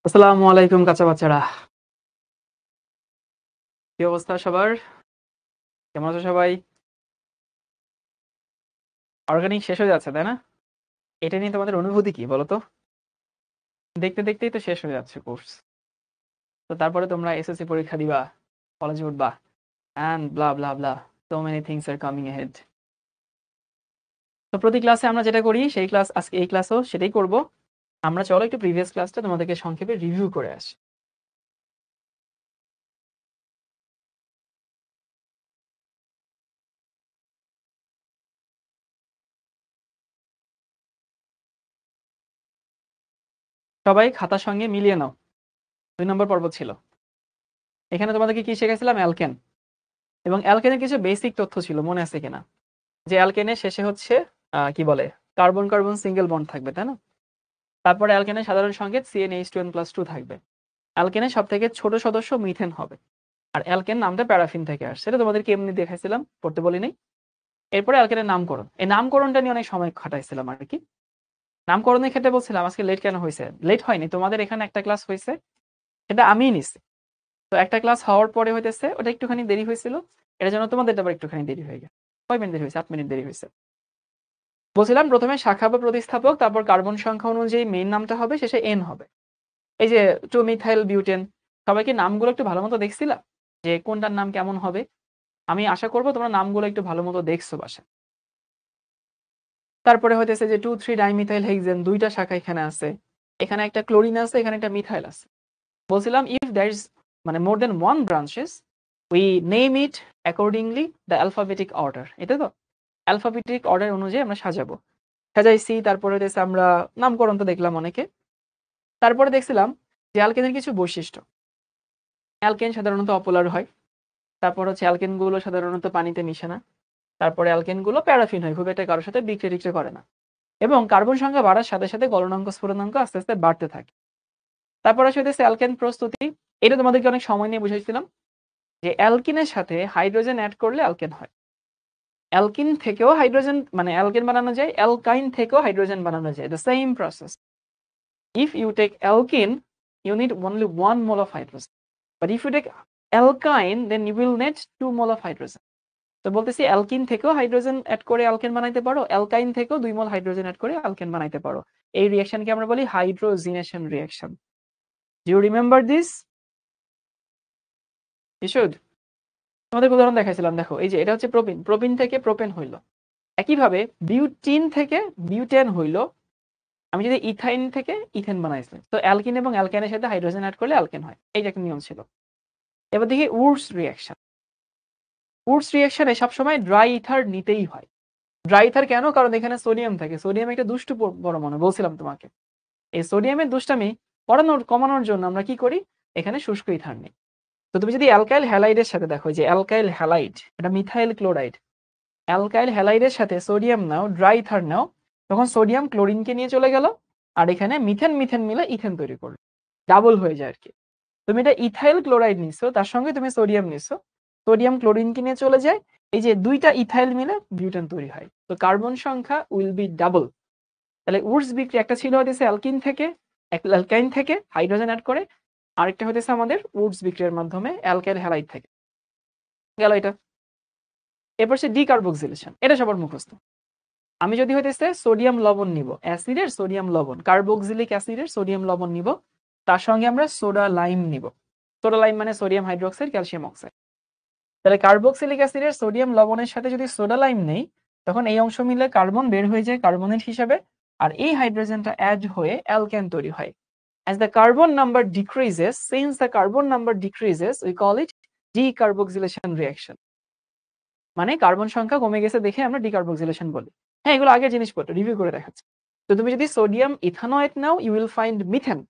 আসসালামু আলাইকুম কাঁচা বাচ্চারা। কি অবস্থা সবার? কেমন আছো সবাই? অর্গানিক শেষ হয়ে যাচ্ছে, তাই না? এটা নিয়ে তোমাদের অনুভূতি কি বলো তো? দেখতে দেখতেই তো শেষ হয়ে যাচ্ছে কোর্স। তো তারপরে তোমরা এসএসসি পরীক্ষা দিবা, কলেজে উঠবা, and blah blah blah. So many things are coming ahead. তো প্রতি ক্লাসে আমরা যেটা করি সেই ক্লাস আজকে এই ক্লাসও সেটাই করব। আমরা চলো একটু প্রিভিয়াস ক্লাসটা তোমাদেরকে সংক্ষেপে রিভিউ করে আসি। সবাই খাতার সঙ্গে মিলিয়ে নাও। 2 নম্বর পর্ব ছিল। এখানে তোমাদেরকে কি শিখেছিলাম? অ্যালকেন। এবং অ্যালকেনের কিছু বেসিক তথ্য ছিল, মনে আছে কিনা? যে অ্যালকেনের শেষে হচ্ছে কি বলে, কার্বন কার্বন সিঙ্গেল বন্ড থাকবে, তাই না? তারপরে অ্যালকেনের সাধারণ সংকেত CnH2n+2 থাকবে। অ্যালকেনের সব থেকে ছোট সদস্য মিথেন হবে। আর অ্যালকেন নামটা প্যারাফিন থেকে আসছে, এটা তোমাদেরকে এমনি দেখাইছিলাম, পড়তে বলি নাই। এরপরে অ্যালকেনের নামকরণ, এই নামকরণটা নিয়ে অনেক সময় খাটাইছিলাম আর কি। নামকরণের ক্ষেত্রে বলছিলাম আজকে লেট কেন হয়েছে। লেট হয়নি, তোমাদের এখানে একটা ক্লাস হয়েছে, সেটা আমিই নিছি। তো একটা ক্লাস হওয়ার পরে হইতেছে ওটা একটুখানি দেরি হয়েছিল, এটার জন্য তোমাদের আবার একটুখানি দেরি হয়ে গেছে। কয় মিনিট দেরি হয়েছে? 8 মিনিট দেরি হয়েছে। বলছিলাম প্রথমে শাখা বা প্রতিস্থাপক, তারপর কার্বন সংখ্যা অনুযায়ী মেইন নামটা হবে, শেষে এন হবে। এই যে 2 মিথাইল বিউটেন, সবাইকে নামগুলো একটু ভালো মতো দেখছিলা যে কোনটার নাম কেমন হবে? আমি আশা করবো তোমরা নামগুলো একটু ভালো মতো দেখছো বাসায়। তারপরে হইতেছে যে 2,3-ডাইমিথাইল হেক্সেন, দুইটা শাখা এখানে আছে। এখানে একটা ক্লোরিন আছে, এখানে একটা মিথাইল আছে। বলছিলাম ইফ দ্যার ইজ মানে more than one branches, we name it accordingly the alphabetic order. এটা তো অ্যালফাবেটিক অর্ডার অনুযায়ী আমরা সাজাবো, সাজাইছি। তারপরে হইতেছে আমরা নামকরণ তো দেখলাম অনেকে। তারপরে দেখছিলাম যে অ্যালকেনের কিছু বৈশিষ্ট্য। অ্যালকেন সাধারণত অপোলার হয়। তারপর হচ্ছে অ্যালকেন গুলো সাধারণত পানিতে মিশে না। তারপরে অ্যালকেন গুলো প্যারাফিন হয়, খুব একটা কারোর সাথে বিক্রিয়া টিক্রিয়া করে না। এবং কার্বন সংখ্যা বাড়ার সাথে সাথে গলনাঙ্ক স্ফুটনাঙ্ক আস্তে আস্তে বাড়তে থাকে। তারপর আসে হইতেছে অ্যালকেন প্রস্তুতি। এটা তোমাদেরকে অনেক সময় নিয়ে বুঝাইছিলাম যে অ্যালকিনের সাথে হাইড্রোজেন অ্যাড করলে অ্যালকেন হয়। অ্যালকিন থেকেও হাইড্রোজেন মানে অ্যালকেন বানানো যায়, অ্যালকাইন থেকেও হাইড্রোজেন বানানো যায়, the same process. If you take alkene, you need only 1 mole of hydrogen. But if you take alkyne, then you will need 2 mole of hydrogen. তো বলতেছি অ্যালকিন থেকেও হাইড্রোজেন অ্যাড করে অ্যালকেন বানাইতে পারো, অ্যালকাইন থেকেও 2 mole hydrogen add করে alkane বানাইতে পারো। এই রিঅ্যাকশনকে আমরা বলি hydrogenation reaction. Do you remember this? You should. তোমাদের উদাহরণ দেখাইছিলাম, দেখো এই যে এটা হচ্ছে প্রোপিন, প্রোপিন থেকে প্রোপেন হইলো। একইভাবে বিউটিন থেকে বিউটেন হইলো। আমি যদি ইথাইন থেকে ইথেন বানাইছি, তো অ্যালকিন এবং অ্যালকাইনের সাথে হাইড্রোজেন অ্যাড করলে অ্যালকেন হয়, এই যে একটা নিয়ম ছিল। এবার দেখি উডস রিঅ্যাকশন। উডস রিঅ্যাকশনে সবসময় ড্রাই ইথার নিতেই হয়। ড্রাই ইথার কেন? কারণ এখানে সোডিয়াম থাকে। সোডিয়াম একটা দুষ্টু পরমাণু, বলছিলাম তোমাকে। এই সোডিয়ামের দুষ্টামি কমানোর জন্য আমরা কি করি? এখানে শুষ্ক ইথার নিই। তো তুমি যদি অ্যালকাইল হ্যালাইডের সাথে দেখো, যে অ্যালকাইল হ্যালাইড এটা মিথাইল ক্লোরাইড, অ্যালকাইল হ্যালাইডের সাথে সোডিয়াম নাও, ড্রাই ইথার নাও, তখন সোডিয়াম ক্লোরিনকে নিয়ে চলে গেল, আর এখানে মিথেন মিথেন মিলে ইথেন তৈরি করলো, ডাবল হয়ে যায় আর কি। তুমি এটা ইথাইল ক্লোরাইড নিছো, তার সঙ্গে তুমি সোডিয়াম নিছো, সোডিয়াম ক্লোরিনকে নিয়ে চলে যায়, এই যে দুইটা ইথাইল মিলে বিউটেন তৈরি হয়। তো কার্বন সংখ্যা উইল বি ডাবল। তাহলে উডস বিক্রিয়া একটা ছিল হতেছে অ্যালকিন থেকে, অ্যালকাইন থেকে হাইড্রোজেন অ্যাড করে, আরেকটা হতেছে আমাদের উডস বিক্রিয়ার মাধ্যমে অ্যালকাইল হ্যালাইড থেকে গেল এটা। এরপর সে ডিকার্বক্সিলেশন, এটা সবার মুখস্থ। আমি যদি হইতেছে সোডিয়াম লবণ নিব, অ্যাসিডের সোডিয়াম লবণ, কার্বক্সিলিক অ্যাসিডের সোডিয়াম লবণ নিব, তার সঙ্গে আমরা সোডা লাইম নিব। সোডা লাইম মানে সোডিয়াম হাইড্রোক্সাইড ক্যালসিয়াম অক্সাইড। তাহলে কার্বক্সিলিক অ্যাসিডের সোডিয়াম লবণের সাথে যদি সোডা লাইম নেই, তখন এই অংশ মিলে কার্বন বের হয়ে যায় কার্বনেট হিসাবে, আর এই হাইড্রোজেনটা অ্যাড হয়ে অ্যালকেন তৈরি হয়। As the carbon number decreases, since the carbon number decreases, we call it decarboxylation reaction. মানে কার্বন সংখ্যা কমে গেছে দেখে আমরা ডিকার্বক্সিলেশন বলি। হ্যাঁ, এগুলো আগের জিনিসপত্র রিভিউ করে দেখাচ্ছি। তো তুমি যদি sodium ethanoate now, you will find methane,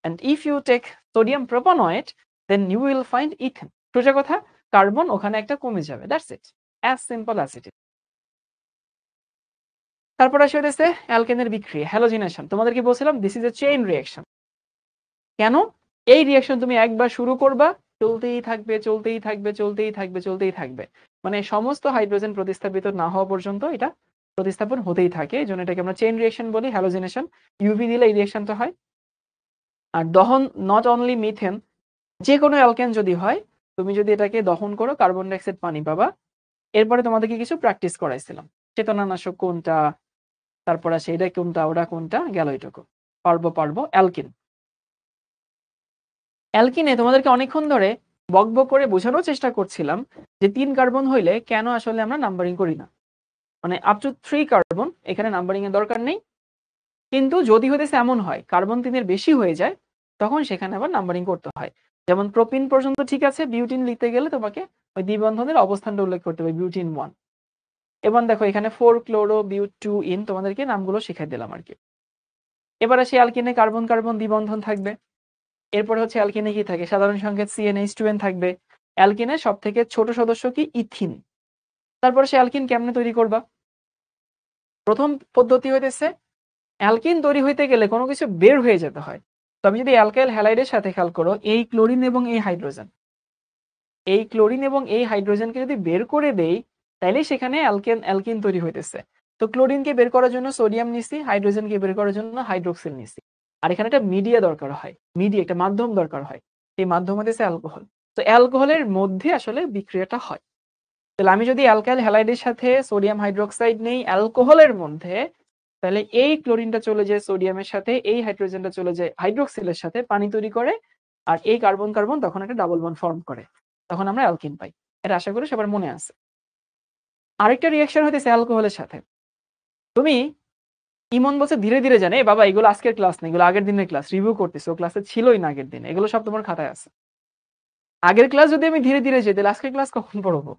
and if you take sodium propanoate, then you will find ethane. সোজা কথা, কার্বন ওখানে একটা কমে যাবে, that's it, as simple as it is. তারপর আসে হইতেছে অ্যালকেনের বিক্রিয়া, হ্যালোজিনেশন। তোমাদেরকে বলছিলাম this is a chain reaction. কেন? এই রিঅ্যাকশন তুমি একবার শুরু করবা, চলতেই থাকবে চলতেই থাকবে চলতেই থাকবে চলতেই থাকবে, মানে সমস্ত হাইড্রোজেন প্রতিস্থাপিত না হওয়া পর্যন্ত এটা প্রতিস্থাপন হতেই থাকে। এই জন্য এটাকে আমরা চেইন রিঅ্যাকশন বলি, হ্যালোজিনেশন। ইউভি দিলে এই রিঅ্যাকশনটা হয়। আর দহন নট অনলি মিথেন, যে কোনো অ্যালকেন যদি হয়, তুমি যদি এটাকে দহন করো কার্বন ডাইঅক্সাইড পানি পাবা। এরপরে তোমাদেরকে কিছু প্র্যাকটিস করাইছিলাম, চেতনানাশক কোনটা, তারপর আসে এটা কোনটা ওটা কোনটা, গেল এটুকু। পারবো। অ্যালকিন, অ্যালকিনে তোমাদেরকে অনেকক্ষণ ধরে বকবক করে বোঝানোর চেষ্টা করছিলাম যে 3 কার্বন হইলে কেন আসলে আমরা নাম্বারিং করি না, মানে আপ টু 3 কার্বন এখানে নাম্বারিং এর দরকার নেই। কিন্তু যদি হইতেছে এমন হয় কার্বন 3 এর বেশি হয়ে যায়, তখন সেখানে আবার নাম্বারিং করতে হয়। যেমন প্রোপিন পর্যন্ত ঠিক আছে, বিউটিন লিখতে গেলে তোমাকে ওই দ্বিবন্ধনের অবস্থানটা উল্লেখ করতে হবে, বিউটিন 1। এবার দেখো এখানে 4 ক্লোরো বিউট 2 ইন, তোমাদেরকে নামগুলো শিখাই দিলাম আর কি। এবার আসি অ্যালকিনে কার্বন কার্বন দ্বিবন্ধন থাকবে। এরপরে হচ্ছে অ্যালকিনে কি থাকে, সাধারণ সংকেত CnH2n থাকবে। অ্যালকিনের সব থেকে ছোট সদস্য কি, ইথিন। তারপরে সে অ্যালকিন কেমনে তৈরি করবা, প্রথম পদ্ধতি হইতেছে অ্যালকিন তৈরি হইতে গেলে কোনো কিছু বের হয়ে যেতে হয়। তো আমি যদি অ্যালকাইল হ্যালাইডের সাথে খেয়াল করো, এই ক্লোরিন এবং এই হাইড্রোজেন, এই ক্লোরিন এবং এই হাইড্রোজেনকে যদি বের করে দেই, তাইলে সেখানে অ্যালকিন তৈরি হইতেছে। তো ক্লোরিনকে বের করার জন্য সোডিয়াম নিছি, হাইড্রোজেনকে বের করার জন্য হাইড্রোক্সিল নিছি। আর এখানে একটা মিডিয়া দরকার হয়, একটা মাধ্যম দরকার হয়। এই মাধ্যম হচ্ছে অ্যালকোহল। তো অ্যালকোহলের মধ্যে আসলে বিক্রিয়াটা হয়। তাহলে আমি যদি অ্যালকাইল হ্যালাইডের সাথে সোডিয়াম হাইড্রোক্সাইড নেই অ্যালকোহলের মধ্যে, তাহলে এই ক্লোরিনটা চলে যায় সোডিয়ামের সাথে, এই হাইড্রোজেনটা চলে যায় হাইড্রোক্সিলের সাথে, পানি তৈরি করে। আর এই কার্বন কার্বন তখন একটা ডাবল বন্ড ফর্ম করে, তখন আমরা অ্যালকিন পাই। এটা আশা করি সবার মনে আছে। আরেকটা রিঅ্যাকশন হইতেছে অ্যালকোহলের সাথে। তুমি, ইমন বলছে ধীরে ধীরে জানে, বাবা এগুলো আজকের ক্লাস না, এগুলো আগের দিনের ক্লাস, রিভিউ করতেছে, ও ক্লাসে ছিলই না আগের দিন, এগুলো সব তোমার খাতায় আছে। আগের ক্লাস যদি আমি ধীরে ধীরে যেতে, আজকের ক্লাস কখন পড়বো?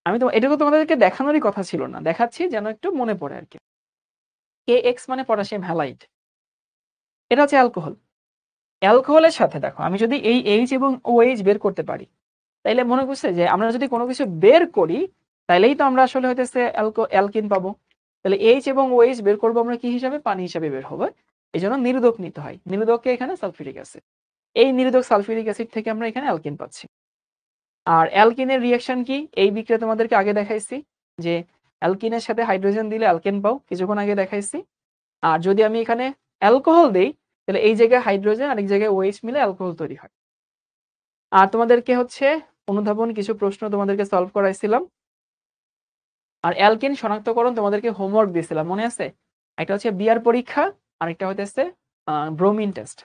আমি তো এটুকু তোমাদেরকে দেখানোরই কথা ছিল না, দেখাচ্ছি যেন একটু মনে পড়ে আর কি। KX মানে পটাশিয়াম হ্যালাইড, এটা হচ্ছে অ্যালকোহল। অ্যালকোহলের সাথে দেখো আমি যদি এই H এবং OH বের করতে পারি, তাইলে মনে করছে যে আমরা যদি কোনো কিছু বের করি, তাইলেই তো আমরা আসলে হইতেছে অ্যালকিন পাবো। তাহলে H এবং OH বের করবো আমরা কি হিসাবে, পানি হিসাবে বের হবে। এই জন্য নিরোধক নিতে হয়, নিরোধককে এখানে সালফিউরিক অ্যাসিড। এই নিরোধক সালফিউরিক অ্যাসিড থেকে আমরা এখানে অ্যালকিন পাচ্ছি। আর অ্যালকিনের রিঅ্যাকশন কি, এই বিক্রিয়া তোমাদেরকে আগে দেখাইছি যে অ্যালকিনের সাথে হাইড্রোজেন দিলে অ্যালকেন পাও, কিছুক্ষণ আগে দেখাইছি। আর যদি আমি এখানে অ্যালকোহল দেই, তাহলে এই জায়গায় হাইড্রোজেন আর এই জায়গায় OH মিলে অ্যালকোহল তৈরি হয়। আর তোমাদেরকে হচ্ছে অনুধাবন কিছু প্রশ্ন তোমাদেরকে সলভ করাইছিলাম। আর অ্যালকিন শনাক্তকরণ তোমাদেরকে হোমওয়ার্ক দিয়েছিলাম, মনে আছে? একটা হচ্ছে বিয়ার পরীক্ষা, আরেকটা হইতেছে ব্রোমিন টেস্ট।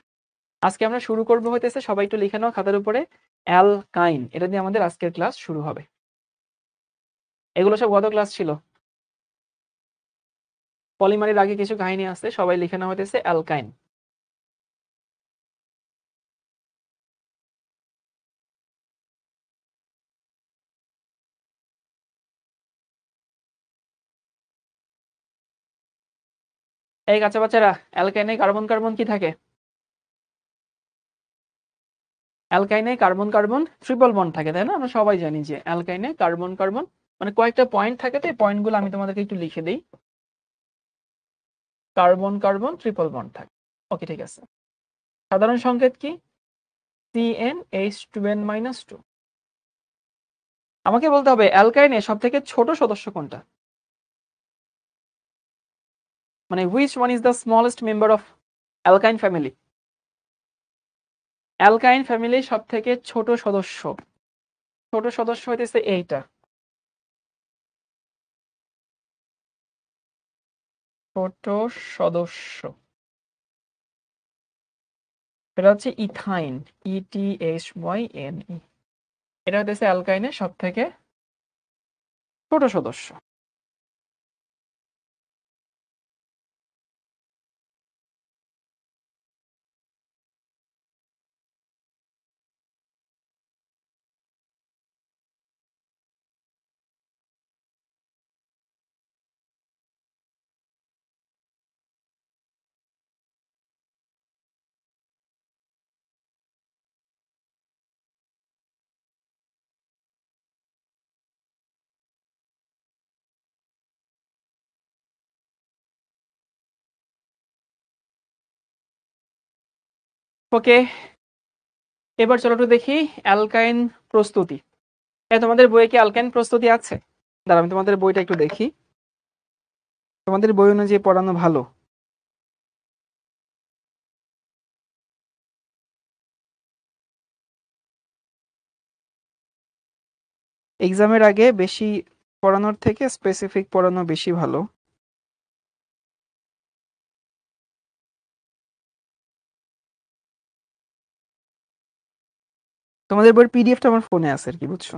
আজকে আমরা শুরু করবো হইতেছে, সবাই একটু লিখে নাও খাতার উপরে, অ্যালকাইন। এটা দিয়ে আমাদের আজকের ক্লাস শুরু হবে। এগুলো সব গত ক্লাস ছিল। পলিমারের আগে কিছু কাহিনী আছে, সবাই লিখে নেওয়া হইতেছে অ্যালকাইন। এই কাঁচা বাচ্চারা, অ্যালকাইনে কার্বন কার্বন কি থাকে? অ্যালকাইনে কার্বন কার্বন ট্রিপল বন্ড থাকে, তাই না? আমরা সবাই জানি যে অ্যালকাইনে কার্বন কার্বন মানে কয়েকটা পয়েন্ট থাকে, তো এই পয়েন্টগুলো আমি তোমাদেরকে একটু লিখে দিই। কার্বন কার্বন ট্রিপল বন্ড থাকে। ওকে, ঠিক আছে। সাধারণ সংকেত কি? CnH2n-2। আমাকে বলতে হবে অ্যালকাইনে সব থেকে ছোট সদস্য কোনটা, মানে which one is the smallest member of alkyne family? অ্যালকাইন ফ্যামিলির সব থেকে ছোট সদস্য হইতেছে এইটা, ছোট সদস্য। এটা হচ্ছে ইথাইন, ETHYNE। এটা হচ্ছে অ্যালকাইনের সব থেকে ছোট সদস্য। ওকে, এবার চলো একটু দেখি অ্যালকাইন প্রস্তুতি। তোমাদের বইয়ে কি অ্যালকাইন প্রস্তুতি আছে? দাঁড়াও আমি তোমাদের বইটা একটু দেখি, তোমাদের বই অনুযায়ী পড়ানো ভালো। এক্সামের আগে বেশি পড়ানোর থেকে স্পেসিফিক পড়ানো বেশি ভালো। তোমাদের বইয়ের পিডিএফটা আমার ফোনে আছে আর কি, বুঝছো?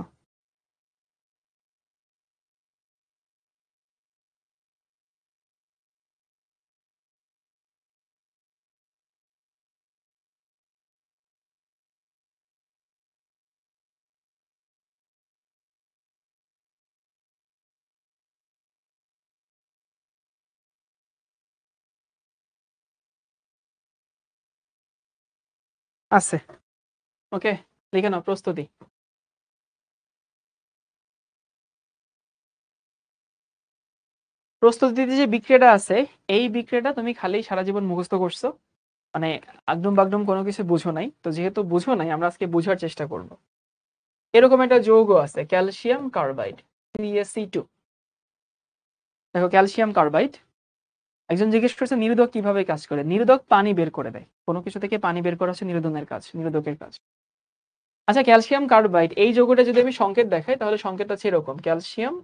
আছে। ওকে, লিখে নাও প্রস্তুতি। প্রস্তুতিতে যে বিক্রিয়াটা আছে, এই বিক্রিয়াটা তুমি খালি সারা জীবন মুখস্থ করছো, মানে আগডুম বাগডুম কোনো কিছু বুঝো নাই। তো যেহেতু বুঝো নাই, আমরা আজকে বোঝার চেষ্টা করব। এরকম একটা যৌগ আছে ক্যালসিয়াম কার্বাইড, CaC2। দেখো ক্যালসিয়াম কার্বাইড, একজন জিজ্ঞেস করছে নিরোধক কিভাবে কাজ করে। নিরোধক পানি বের করে দেয়, কোনো কিছু থেকে পানি বের করা হচ্ছে নিরোধনের কাজ, নিরোধকের কাজ। আচ্ছা, ক্যালসিয়াম কার্বাইড এই যৌগটা যদি আমি সংকেত দেখাই, তাহলে সংকেতটা হচ্ছে এরকম: ক্যালসিয়াম,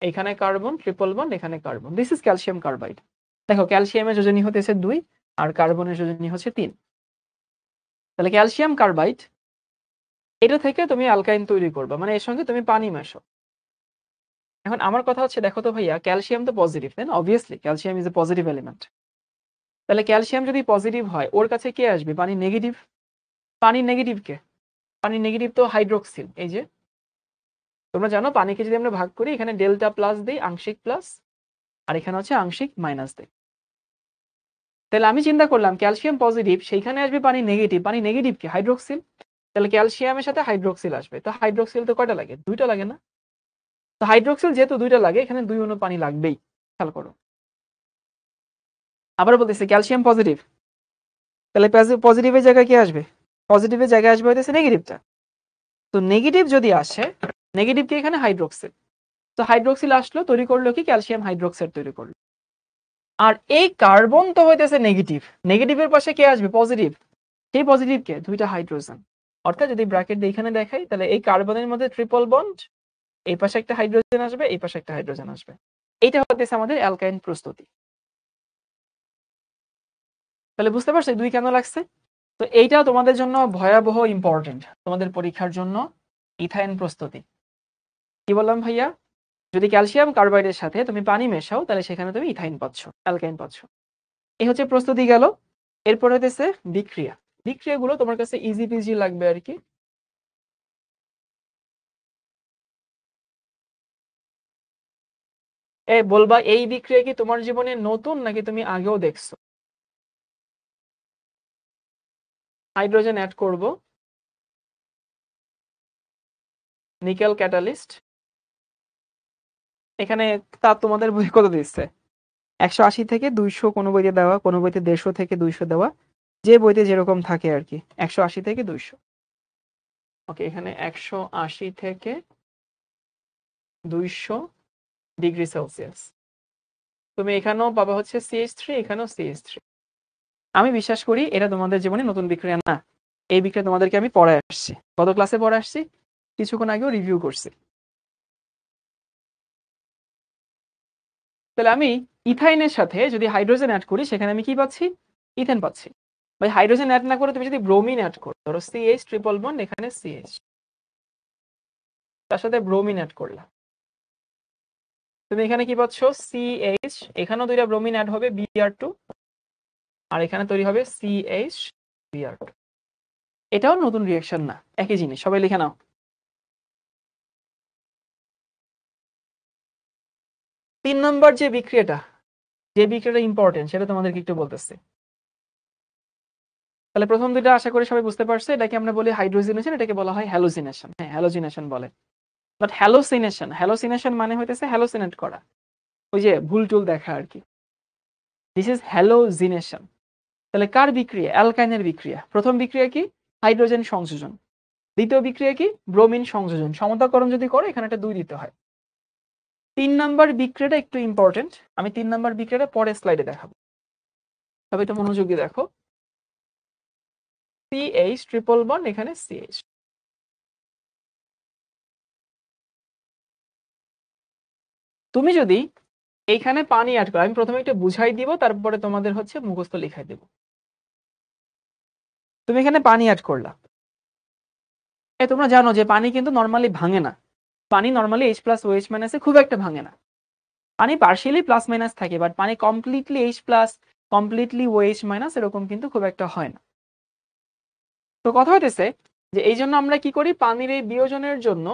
এখানে কার্বন, ট্রিপল বন্ড, এখানে carbon. This is calcium carbide. দেখো ক্যালসিয়ামের যোজনী হতেছে 2 আর কার্বনের যোজনী হচ্ছে 3। তাহলে ক্যালসিয়াম কার্বাইড, এটা থেকে তুমি অ্যালকাইন তৈরি করবা, মানে এর সঙ্গে তুমি পানি মেশো। এখন আমার কথা হচ্ছে, দেখো তো ভাইয়া, ক্যালসিয়াম তো পজিটিভ, তাই না? Obviously calcium is a positive element. তাহলে ক্যালসিয়াম যদি পজিটিভ হয়, ওর কাছে কে আসবে? পানি নেগেটিভ। পানি নেগেটিভ কে? পানি নেগেটিভ তো হাইড্রোক্সিল। এই যে তোমরা জানো, পানিকে যদি আমরা ভাগ করি, এখানে ডেল্টা প্লাস দিই, আংশিক প্লাস, আর এখানে হচ্ছে আংশিক মাইনাস দিই। তাহলে আমি চিন্তা করলাম ক্যালসিয়াম পজিটিভ, সেইখানে আসবে পানি নেগেটিভ। পানি নেগেটিভ কে? হাইড্রোক্সিল। তাহলে ক্যালসিয়ামের সাথে হাইড্রোক্সিল আসবে। তো হাইড্রোক্সিল তো কয়টা লাগে? 2টা লাগে না? তো হাইড্রোক্সিল যেহেতু 2টা লাগে, এখানে 2 অণু পানি লাগবেই। খেয়াল করো, আবার বলতেছি ক্যালসিয়াম পজিটিভ, তাহলে পজিটিভের জায়গায় কি আসবে? পজিটিভের জায়গায় আসবে হইতেছে নেগেটিভটা। তো নেগেটিভ যদি আসে, নেগেটিভ কি? এখানে হাইড্রোক্সিল। তো হাইড্রোক্সিল আসলো, তৈরি করলো কি? ক্যালসিয়াম হাইড্রোক্সাইড তৈরি করলো। আর এই কার্বন তো হইতেছে নেগেটিভ, নেগেটিভের পাশে কে আসবে? পজিটিভ। সেই পজিটিভ কে? 2টা হাইড্রোজেন। অর্থাৎ যদি ব্র্যাকেট দিয়ে এখানে দেখাই, তাহলে এই কার্বনের মধ্যে ট্রিপল বন্ড, এই পাশে একটা হাইড্রোজেন আসবে, এই পাশে একটা হাইড্রোজেন আসবে। এইটা হচ্ছে আমাদের অ্যালকাইন প্রস্তুতি। তাহলে বুঝতে পারছো 2 কেন লাগছে? তো এইটা তোমাদের জন্য ভয়াবহ ইম্পর্টেন্ট, তোমাদের পরীক্ষার জন্য। ইথাইন প্রস্তুতি। কি বললাম ভাইয়া? যদি ক্যালসিয়াম কার্বাইডের সাথে তুমি পানি মেশাও, তাহলে সেখানে তুমি ইথাইন পাচ্ছ, অ্যালকাইন পাচ্ছ। এই হচ্ছে প্রস্তুতি গেল। এরপর হইতেছে বিক্রিয়া। বিক্রিয়াগুলো তোমার কাছে ইজি পিজি লাগবে আর কি। বলবা এই বিক্রিয়া কি তোমার জীবনে নতুন, নাকি তুমি আগেও দেখছো? হাইড্রোজেন অ্যাড করব, নিকেল ক্যাটালিস্ট। এখানে তা তোমাদের বই কত দিচ্ছে? 180 থেকে 200, কোনো বইতে দেওয়া, কোনো বইতে 150 থেকে 200 দেওয়া, যে বইতে যেরকম থাকে আর কি। 180 থেকে 200। ওকে, এখানে 180 থেকে 200 ডিগ্রি সেলসিয়াস। তুমি এখানেও পাবা হচ্ছে CH3, এখানেও CH3। আমি বিশ্বাস করি এটা তোমাদের জীবনে নতুন বিক্রিয়া না। এই বিক্রিয়া তোমাদেরকে আমি পড়ায় আসছি, গত ক্লাসে পড়ে আসছি, কিছুক্ষণ আগেও রিভিউ করছি। তাহলে আমি ইথাইনের সাথে যদি হাইড্রোজেন অ্যাড করি, সেখানে আমি কি পাচ্ছি? ইথেন পাচ্ছি। ভাই হাইড্রোজেন অ্যাড না করে তুমি যদি ব্রোমিন অ্যাড করো, ধরো CH ট্রিপল বন্ড, এখানে CH, তার সাথে ব্রোমিন অ্যাড করলা, তুমি এখানে কি পাচ্ছ? CH, এখানেও 2টা ব্রোমিন অ্যাড হবে, Br2, আর এখানে তৈরি হবে CH, Br2। এটাও নতুন রিঅ্যাকশন না, একই জিনিস। সবাই লিখে নাও। 3 নম্বর যে বিক্রিয়াটা, যে বিক্রিয়াটা ইম্পর্টেন্ট, সেটা তোমাদেরকে একটু বলতেছি। তাহলে প্রথম 2টা আশা করি সবাই বুঝতে পারছে। এটাকে আমরা বলি হাইড্রোজিনেশন, এটাকে বলা হয় হ্যালোজিনেশন। হ্যাঁ, হ্যালোজিনেশন বলে। বাট হ্যালোসিনেশন, হ্যালোসিনেশন মানে হইতেছে হ্যালোসিনেট করা, ওই যে ভুল টুল দেখা আর কি। This is halogenation. তাহলে কার বিক্রিয়া? অ্যালকাইনের বিক্রিয়া। প্রথম বিক্রিয়া কি? হাইড্রোজেন সংযোজন। দ্বিতীয় বিক্রিয়া কি? ব্রোমিন সংযোজন। সমতাকরণ যদি করো, এখানে একটা 2 দিতে হয়। 3 নাম্বার বিক্রিয়াটা একটু ইম্পর্টেন্ট। আমি 3 নাম্বার বিক্রিয়াটা পরের স্লাইডে দেখাবো, তবে এটা মনোযোগ দিয়ে দেখো। CH ট্রিপল বন্ড, এখানে CH। তুমি যদি এইখানে পানি অ্যাড করো, আমি প্রথমে একটু বুঝাই দিব, তারপরে তোমাদের হচ্ছে মুখস্থ লিখাই দেব। তুমি এখানে পানি অ্যাড করলা, তোমরা জানো যে পানি কিন্তু নর্মালি ভাঙে না। পানি নর্মালি H প্লাস OH মাইনাসে খুব একটা ভাঙে না। পানি পার্শিয়ালি প্লাস মাইনাস থাকে, বাট পানি completely H plus completely OH minus এরকম কিন্তু খুব একটা হয় না। তো কথা হইতেছে যে এই জন্য আমরা কি করি, পানির এই বিয়োজনের জন্য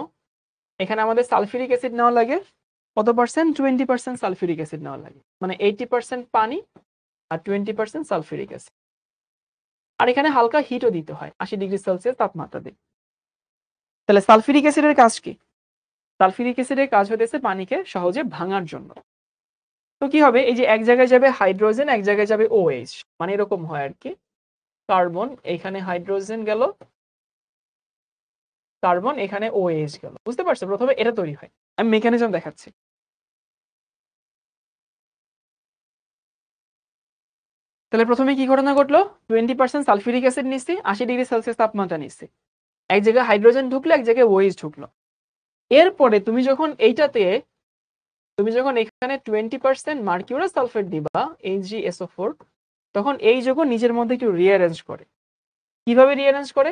এখানে আমাদের সালফিউরিক অ্যাসিড নেওয়া লাগে। কত পার্সেন্ট? 20% সালফিউরিক অ্যাসিড নেওয়া লাগে, মানে 80% পানি আর 20% সালফিউরিক অ্যাসিড। আর এখানে হালকা হিটও দিতে হয়, 80°C তাপমাত্রা দিয়ে। তাহলে সালফিউরিক অ্যাসিডের কাজ কি? সালফিউরিক অ্যাসিডের কাজ হতেছে পানিকে সহজে ভাঙার জন্য। তো কি হবে, এই যে এক জায়গায় যাবে হাইড্রোজেন, এক জায়গায় যাবে OH, মানে এরকম হয় আর কি। কার্বন এখানে হাইড্রোজেন গেল, কার্বন এখানে OH গেল। বুঝতে পারছো? প্রথমে এটা তৈরি হয়, আমি মেকানিজম দেখাচ্ছি। তাহলে প্রথমে কি ঘটনা ঘটলো, 20% সালফিউরিক অ্যাসিড নিচ্ছি, 80°C তাপমাত্রা নিচ্ছি, এক জায়গায় হাইড্রোজেন ঢুকলো, এক জায়গায় OH ঢুকলো। এরপরে তুমি যখন এখানে 20% মার্কিউরাস সালফেট দিবা, HgSO4, তখন এই যৌগ নিজের মধ্যে একটু রিঅ্যারেঞ্জ করে। কিভাবে রিঅ্যারেঞ্জ করে?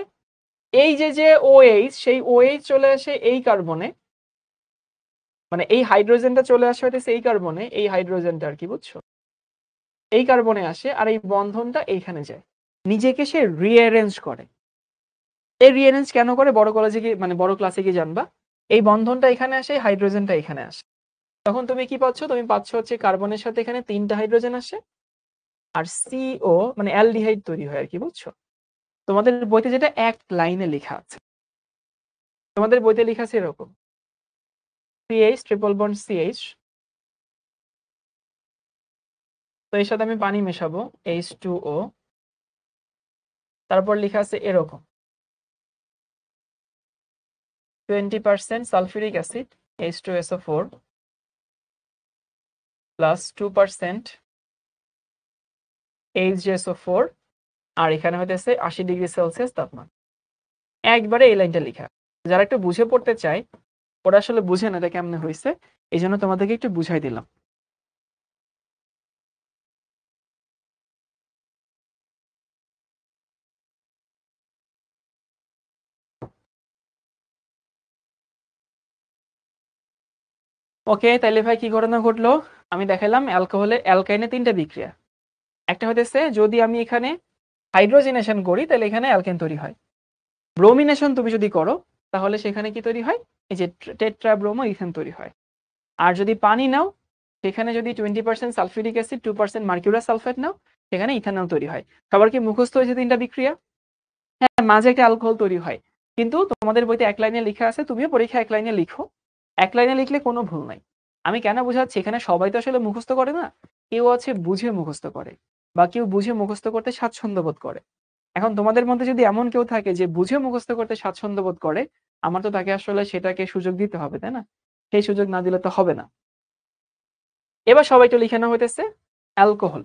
এই যে OH, সেই OH চলে আসে এই কার্বনে, মানে এই হাইড্রোজেনটা চলে আসে হইতেছে এই কার্বনে, এই হাইড্রোজেনটা আর কি, বুঝছো? এই কার্বনে আসে আর এই বন্ধনটা এইখানে যায়, নিজেকে সে রিঅ্যারেঞ্জ করে। এই রিঅ্যারেঞ্জ কেন করে, বড় কলেজে কি মানে বড় ক্লাসে কি জানবা। এই বন্ধনটা এখানে আসে, হাইড্রোজেনটা এখানে আসে, তখন তুমি কি পাচ্ছ, তুমি পাচ্ছ হচ্ছে কার্বনের সাথে এখানে 3টা হাইড্রোজেন আসে, আর CO মানে অ্যালডিহাইড তৈরি হয় আর কি, বুঝছো? তোমাদের বইতে যেটা এক লাইনে লেখা আছে, তোমাদের বইতে লেখা আছে এরকম, CH ট্রিপল বন্ড CH, তো এর সাথে আমি পানি মেশাবো H2O, তারপর লেখা আছে এরকম 20% sulphuric acid H2SO4 plus 2% HgSO4, আর এখানে হইতেছে 80°C তাপমাত্রা। একবারে এই লাইনটা লেখা। যারা একটু বুঝে পড়তে চায়, ওরা আসলে বুঝে না এটা কেমনে হয়েছে, এই জন্য তোমাদেরকে একটু বুঝাই দিলাম। ওকে, তাইলে ভাই কি ঘটনা ঘটলো, আমি দেখালাম অ্যালকাইনে 3টা বিক্রিয়া। একটা হইতেছে যদি আমি এখানে হাইড্রোজেনেশন করি তাহলে এখানে অ্যালকেন তৈরি হয়। ব্রোমিনেশন তুমি যদি করো তাহলে সেখানে কি তৈরি হয়, এই যে টেট্রাব্রোমো ইথেন তৈরি হয়। আর যদি পানি নাও, সেখানে যদি 20% সালফিউরিক অ্যাসিড 2% মার্কিউরাস সালফেট নাও, সেখানে ইথানল তৈরি হয়। সবার কি মুখস্থ হয়েছে 3টা বিক্রিয়া? হ্যাঁ, মাঝে একটা অ্যালকোহল তৈরি হয়, কিন্তু তোমাদের বইতে এক লাইনে লেখা আছে, তুমিও পরীক্ষা এক লাইনে লিখো। এক লাইনে লিখলে কোনো ভুল নাই। আমি কেন বুঝাচ্ছি, এখানে সবাই তো আসলে মুখস্থ করে না, কেউ আছে বুঝে মুখস্থ করে, বা কেউ বুঝে মুখস্থ করতে স্বাচ্ছন্দ্য বোধ করে। এখন তোমাদের মধ্যে যদি এমন কেউ থাকে যে বুঝে মুখস্থ করতে স্বাচ্ছন্দ্য বোধ করে, আমার তো তাকে আসলে সেটাকে সুযোগ দিতে হবে, তাই না? সেই সুযোগ না দিলে তো হবে না। এবার সবাই তো লিখে নেওয়া হইতেছে অ্যালকোহল।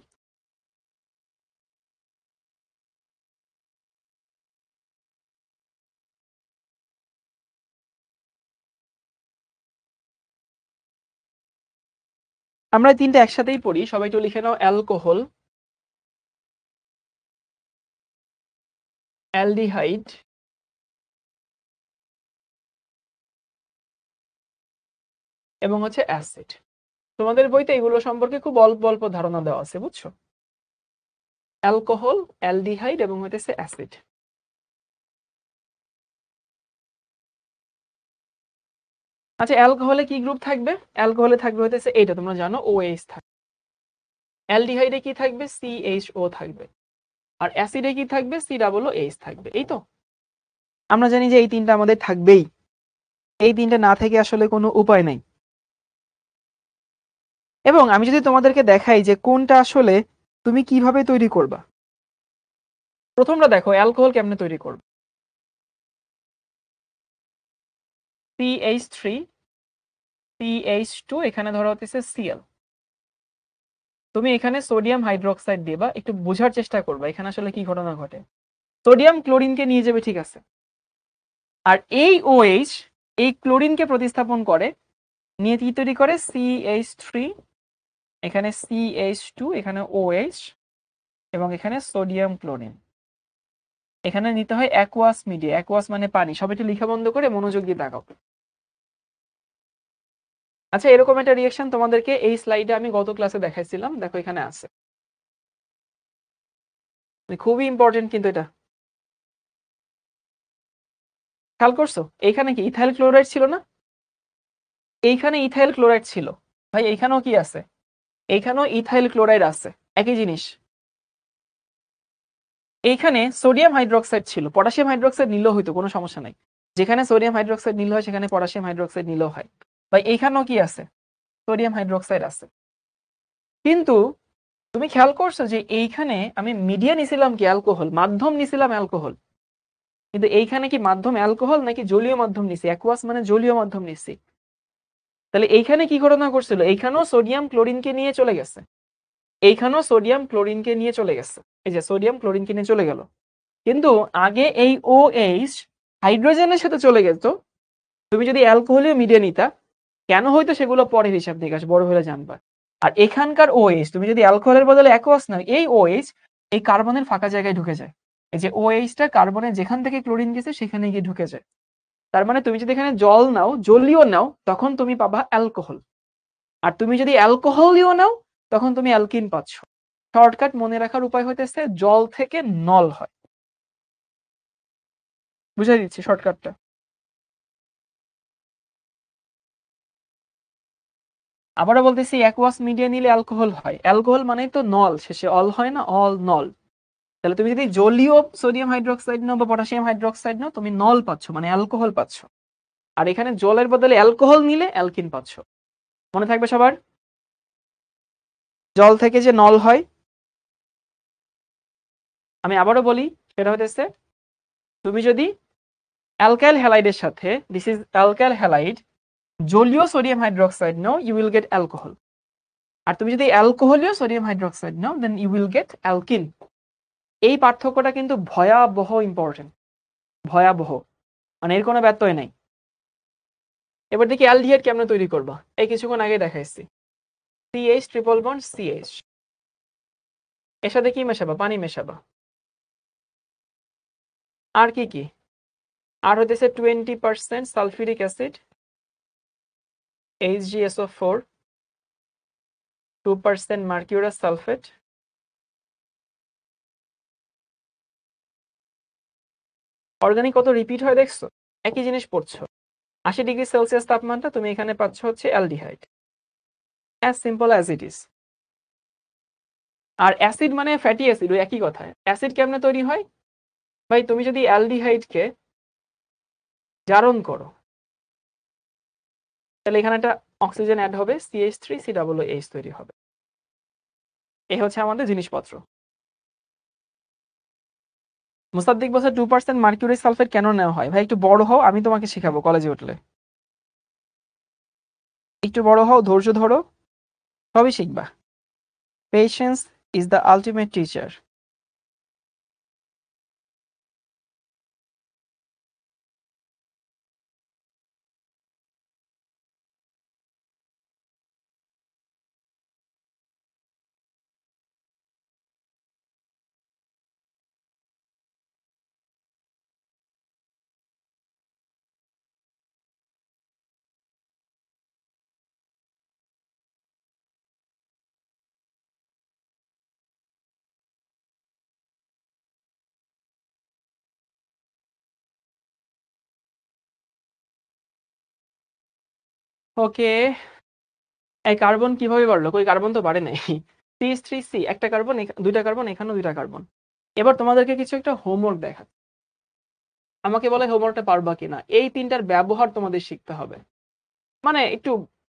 আমরা 3টা একসাথেই পড়ি, সবাই তো লিখে নাও অ্যালকোহল, অ্যালডিহাইড, এবং হচ্ছে অ্যাসিড। তোমাদের বইতে এগুলো সম্পর্কে খুব অল্প অল্প ধারণা দেওয়া আছে, বুঝছো? অ্যালকোহল, অ্যালডিহাইড এবং হইতেছে অ্যাসিড। আচ্ছা, অ্যালকোহলে কি গ্রুপ থাকবে? অ্যালকোহলে থাকবে হইতেছে এইটা, তোমরা জানো OH থাকবে। অ্যালডিহাইডে কি থাকবে? CHO থাকবে। আর অ্যাসিডে কি থাকবে? COOH থাকবে। এই তো আমরা জানি যে এই 3টা আমাদের থাকবেই, এই 3টা না থেকে আসলে কোনো উপায় নাই। এবং আমি যদি তোমাদেরকে দেখাই যে কোনটা আসলে তুমি কিভাবে তৈরি করবা, প্রথমটা দেখো অ্যালকোহল কেমনে তৈরি করবে। CH3 CH2, এখানে ধরো হচ্ছে Cl, তুমি এখানে সোডিয়াম হাইড্রোক্সাইড দিবা, একটু বোঝার চেষ্টা করবা এখানে আসলে কি ঘটনা ঘটে। সোডিয়াম ক্লোরিনকে নিয়ে যাবে, ঠিক আছে, আর এই OH এই ক্লোরিনকে প্রতিস্থাপন করে নিয়ে কি তৈরি করে CH3, এখানে CH2, এখানে OH এবং এখানে সোডিয়াম ক্লোরিন। এখানে নিতে হয় অ্যাকুয়াস মিডিয়া, অ্যাকুয়াস মানে পানি। সবাই একটু লিখা বন্ধ করে মনোযোগ দিয়ে তাকাও। আচ্ছা, এরকম একটা রিঅ্যাকশন তোমাদেরকে এই স্লাইডে আমি গত ক্লাসে দেখাইছিলাম, দেখো এখানে আছে, খুবই ইম্পর্টেন্ট কিন্তু এটা। খেয়াল করছো এইখানে কি ইথাইল ক্লোরাইড ছিল না? এইখানে ইথাইল ক্লোরাইড ছিল, ভাই এইখানেও কি আছে? এইখানেও ইথাইল ক্লোরাইড আছে, একই জিনিস। এইখানে সোডিয়াম হাইড্রোক্সাইড ছিল, পটাশিয়াম হাইড্রোক্সাইড নিলেও হইতো, কোনো সমস্যা নাই। যেখানে সোডিয়াম হাইড্রোক্সাইড নিলে হয় সেখানে পটাশিয়াম হাইড্রোক্সাইড নিলেও হয়। ভাই এইখানেও কি আছে? সোডিয়াম হাইড্রোক্সাইড আছে। কিন্তু তুমি খেয়াল করছো যে এইখানে আমি মিডিয়া নিছিলাম কি অ্যালকোহল, মাধ্যম নিছিলাম অ্যালকোহল, কিন্তু এইখানে কি মাধ্যম অ্যালকোহল নাকি জলীয় মাধ্যম নিছি? অ্যাকুয়াস মানে জলীয় মাধ্যম নিছি। তাহলে এইখানে কি ঘটনা করছিল? এইখানেও সোডিয়াম ক্লোরিনকে নিয়ে চলে গেছে, এইখানেও সোডিয়াম ক্লোরিনকে নিয়ে চলে গেছে। এই যে সোডিয়াম ক্লোরিনকে নিয়ে চলে গেল, কিন্তু আগে এই OH হাইড্রোজেনের সাথে চলে গেত। তুমি যদি অ্যালকোহলীয় মিডিয়া নিতা, কেন হয়তো সেগুলো পরের হিসাব নিকাশ, বড় হলে জানবা। আর এখানকার OH তুমি যদি অ্যালকোহলের বদলে অ্যাকুয়াস নাও, এই OH এই কার্বনের ফাঁকা জায়গায় ঢুকে যায়। এই যে OH-টা কার্বনের যেখান থেকে ক্লোরিন গেছে সেখানে গিয়ে ঢুকে যায়। তার মানে তুমি যদি এখানে জল নাও, জলীয় নাও, তখন তুমি পাবা অ্যালকোহল। আর তুমি যদি অ্যালকোহলীয় নাও, তখন তুমি অ্যালকিন পাচ্ছ। শর্টকাট মনে রাখার উপায় হইতেছে জল থেকে নল হয়। বুঝাই দিচ্ছি শর্টকাটটা। আবারও বলতেছি, অ্যাকুয়াস মিডিয়া নিলে অ্যালকোহল হয়। অ্যালকোহল মানেই তো নল, শেষে অল হয় না, অল নল। তাহলে তুমি যদি জলীয় সোডিয়াম হাইড্রোক্সাইড নাও বা পটাশিয়াম হাইড্রোক্সাইড নাও, তুমি নল পাচ্ছ, মানে অ্যালকোহল পাচ্ছ। আর এখানে জলের বদলে অ্যালকোহল নিলে অ্যালকিন পাচ্ছ। মনে থাকবে সবার? জল থেকে যে নল হয়, আমি আবারও বলি, সেটা হতেছে তুমি যদি অ্যালকাইল হ্যালাইডের সাথে, দিস ইজ অ্যালকাইল হ্যালাইড, জলীয় সোডিয়াম হাইড্রোক্সাইড নাও, ইউ উইল গেট অ্যালকোহল। আর তুমি যদি অ্যালকোহলীয় সোডিয়াম হাইড্রোক্সাইড নাও, then you will get alkene. এই পার্থক্যটা কিন্তু ভয়াবহ ইম্পর্টেন্ট, ভয়াবহ, মানে এর কোনো ব্যত্যয় নাই। এবার দেখি অ্যালডিহাইড কেমনে তৈরি করবা। এই কিছুক্ষণ আগে দেখাইছি, CH ট্রিপল বন্ড CH, এর সাথে কি মেশাবা? পানি মেশাবা। আর কি কি? আর হইতেছে 20% sulphuric acid, HgSO4, 2% mercurous sulphate, organic কত রিপিট হয় দেখছো? একই জিনিস পড়ছো। 80°C তাপমাত্রা, তুমি এখানে পাচ্ছ হচ্ছে aldehyde. As simple as it is. আর অ্যাসিড মানে ফ্যাটি অ্যাসিড, ওই একই কথা। অ্যাসিড কেমনে তৈরি হয়? ভাই তুমি যদি অ্যালডিহাইডকে জারণ করো, তাহলে এখানে একটা অক্সিজেন অ্যাড হবে, CH3COOH তৈরি হবে। এই হচ্ছে আমাদের জিনিসপত্র। মুসাদ্দিক বলছে 2% মার্কিউরি সালফেট কেন নেওয়া হয়? ভাই একটু বড় হও, আমি তোমাকে শেখাবো কলেজে উঠলে। একটু বড় হও, ধৈর্য ধরো, সবই শিখবা। Patience is the ultimate teacher. Okay, এই কার্বন কিভাবে বাড়লো? কই কার্বন তো বাড়ে নাই। CH3C, একটা কার্বন, দুইটা কার্বন, এখানেও দুইটা কার্বন। এবার তোমাদেরকে কিছু একটা হোমওয়ার্ক দেখা, আমাকে বলে হোমওয়ার্কটা পারবা কিনা। এই তিনটার ব্যবহার তোমাদের শিখতে হবে, মানে একটু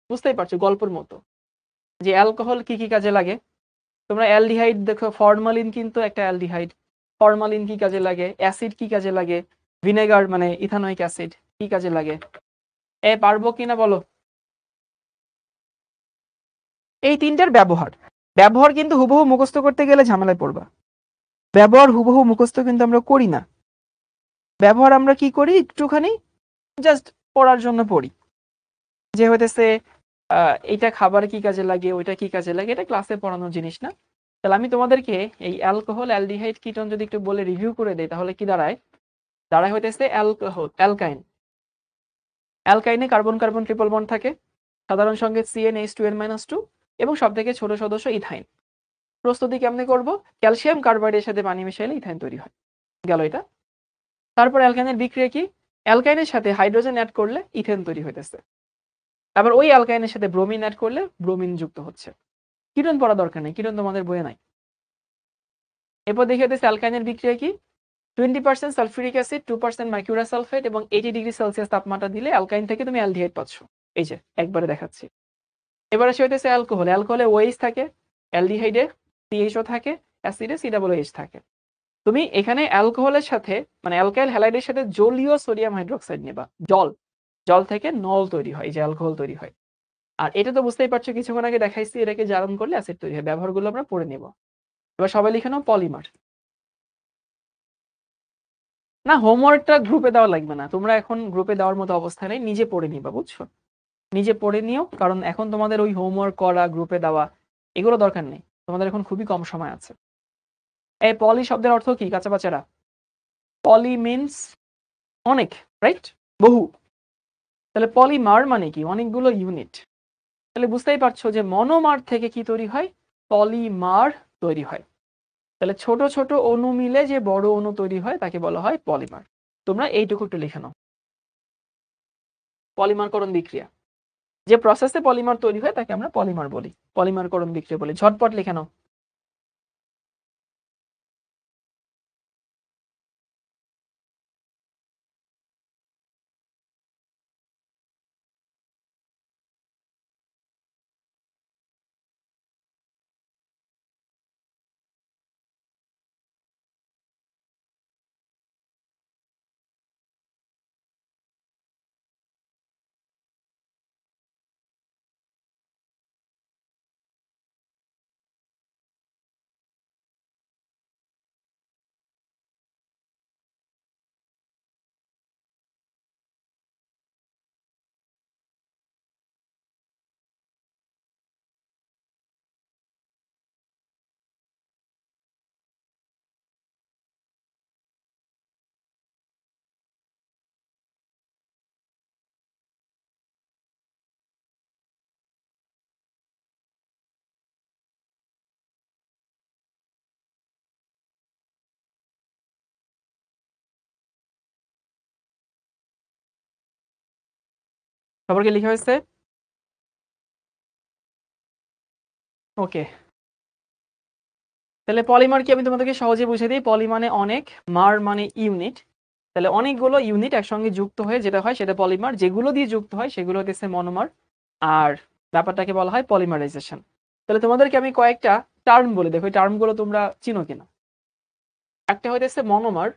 বুঝতেই পারছো গল্পের মতো, যে অ্যালকোহল কি কি কাজে লাগে। তোমরা অ্যালডিহাইড দেখো, ফরমালিন কিন্তু একটা অ্যালডিহাইড, ফরমালিন কি কাজে লাগে, অ্যাসিড কি কাজে লাগে, ভিনেগার মানে ইথানোয়িক অ্যাসিড কি কাজে লাগে। পারবো কিনা বলো? এই তিনটার ব্যবহার, ব্যবহার কিন্তু হুবহু মুখস্থ করতে গেলে ঝামেলায় পড়বা। ব্যবহার হুবহু মুখস্থ কিন্তু আমরা করি না। ব্যবহার আমরা কি করি? একটুখানি জাস্ট পড়ার জন্য পড়ি, যে হইতেছে এইটা খাবার কি কাজে লাগে, ওইটা কি কাজে লাগে, এটা ক্লাসে পড়ানোর জিনিস না। তাহলে আমি তোমাদেরকে এই অ্যালকোহল, অ্যালডিহাইড, কিটোন যদি একটু বলে রিভিউ করে দেই, তাহলে কি দাঁড়ায়? দাঁড়ায় হইতেছে অ্যালকোহল, অ্যালকাইন। অ্যালকাইনে কার্বন কার্বন ট্রিপল বন্ড থাকে, সাধারণ সঙ্গে CnH2n-2 এবং সব থেকে ছোট সদস্য ইথাইন। প্রস্তুতি কেমনে করব? ক্যালসিয়াম কার্বাইডের সাথে পানি মিশাইলে ইথাইন তৈরি হয়। গেল এটা। তারপর অ্যালকাইনের বিক্রিয়া কি? অ্যালকাইনের সাথে হাইড্রোজেন অ্যাড করলে ইথেন তৈরি হইতেছে। আবার ওই অ্যালকাইনের সাথে ব্রোমিন অ্যাড করলে ব্রোমিন যুক্ত হচ্ছে। কিটোন পড়া দরকার নেই, কিটোন তোমাদের বইয়ে নাই। এরপর দেখে দিচ্ছে অ্যালকাইনের বিক্রিয়া কি? 20% সালফিউরিক অ্যাসিড, 2% মার্কিউরাস সালফেট এবং 80 ডিগ্রি সেলসিয়াস তাপমাত্রা দিলে অ্যালকাইন থেকে তুমি অ্যালডিহাইড পাচ্ছ। এই যে একবারে দেখাচ্ছি। এবারে সে হইতেছে অ্যালকোহল। অ্যালকোহলে OH থাকে, অ্যালডিহাইডে CHO থাকে, অ্যাসিডে COOH থাকে। তুমি এখানে অ্যালকোহলের সাথে মানে অ্যালকাইল হ্যালাইডের সাথে জলীয় সোডিয়াম হাইড্রোক্সাইড নেবা। জল থেকে নল তৈরি হয়, এই যে অ্যালকোহল তৈরি হয়। আর এটা তো বুঝতেই পারছো, কিছুক্ষণ আগে দেখাইছি এটাকে জারণ করলে অ্যাসিড তৈরি হয়। ব্যবহারগুলো আমরা পড়ে নেব। এবার সবাই লিখে নাও পলিমার। না, হোমওয়ার্কটা গ্রুপে দেওয়া লাগবে না, তোমরা এখন গ্রুপে দেওয়ার মতো অবস্থা নেই, নিজে পড়ে নিবা, বুঝছো? নিজে পড়ে নিও, কারণ এখন তোমাদের ওই হোমওয়ার্ক করা, গ্রুপে দেওয়া এগুলো দরকার নেই, তোমাদের এখন খুবই কম সময় আছে। এই পলি শব্দের অর্থ কি কাঁচা বাচ্চারা? পলি মিনস অনেক, রাইট? বহু। তাহলে পলিমার মানে কি? অনেকগুলো ইউনিট। তাহলে বুঝতেই পারছো যে মনোমার থেকে কি তৈরি হয়? পলিমার তৈরি হয়। তাহলে ছোট ছোট অণু মিলে যে বড় অণু তৈরি হয় তাকে বলা হয় পলিমার। তোমরা এইটুকু একটু লিখে নাও। পলিমারকরণ বিক্রিয়া, যে প্রসেসে পলিমার তৈরি হয় তাকে আমরা পলিমার বলি, পলিমারকরণ বিক্রিয়া বলি। ঝটপট লিখে নাও। সবারকে লিখা হয়েছে? ওকে। তাহলে পলিমার কি আমি তোমাদেরকে সহজে বুঝিয়ে দিই। পলি মানে অনেক, মার মানে ইউনিট। তাহলে অনেকগুলো ইউনিট একসঙ্গে যুক্ত হয়ে যেটা হয় সেটা পলিমার। যেগুলো দিয়ে যুক্ত হয় সেগুলো হচ্ছে মনোমার। আর ব্যাপারটাকে বলা হয় পলিমারাইজেশন। তাহলে তোমাদেরকে আমি কয়েকটা টার্ম বলে দেখো, এই টার্মগুলো তোমরা চিনো কিনা। একটা হইতেছে মনোমার,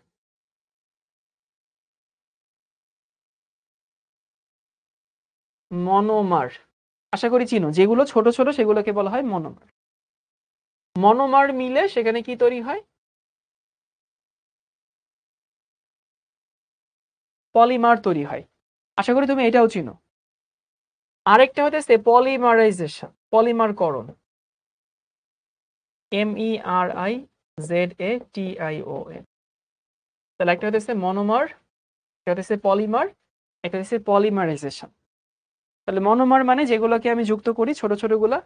মনোমার আশা করি চিনো, যেগুলো ছোট ছোট সেগুলোকে বলা হয় মনোমার। মনোমার মিলে সেখানে কি তৈরি হয়? পলিমার তৈরি হয়। আশা করি তুমি এটাও চিনো। আরেকটা হইতেছে পলিমারাইজেশন, পলিমারকরণ, MERIZATION। তাহলে একটা হইতেছে মনোমার, একটা হইতেছে পলিমার, একটা হইতেছে পলিমারাইজেশন। তাহলে মনোমার মানে যেগুলোকে আমি যুক্ত করি ছোট ছোট গুলা,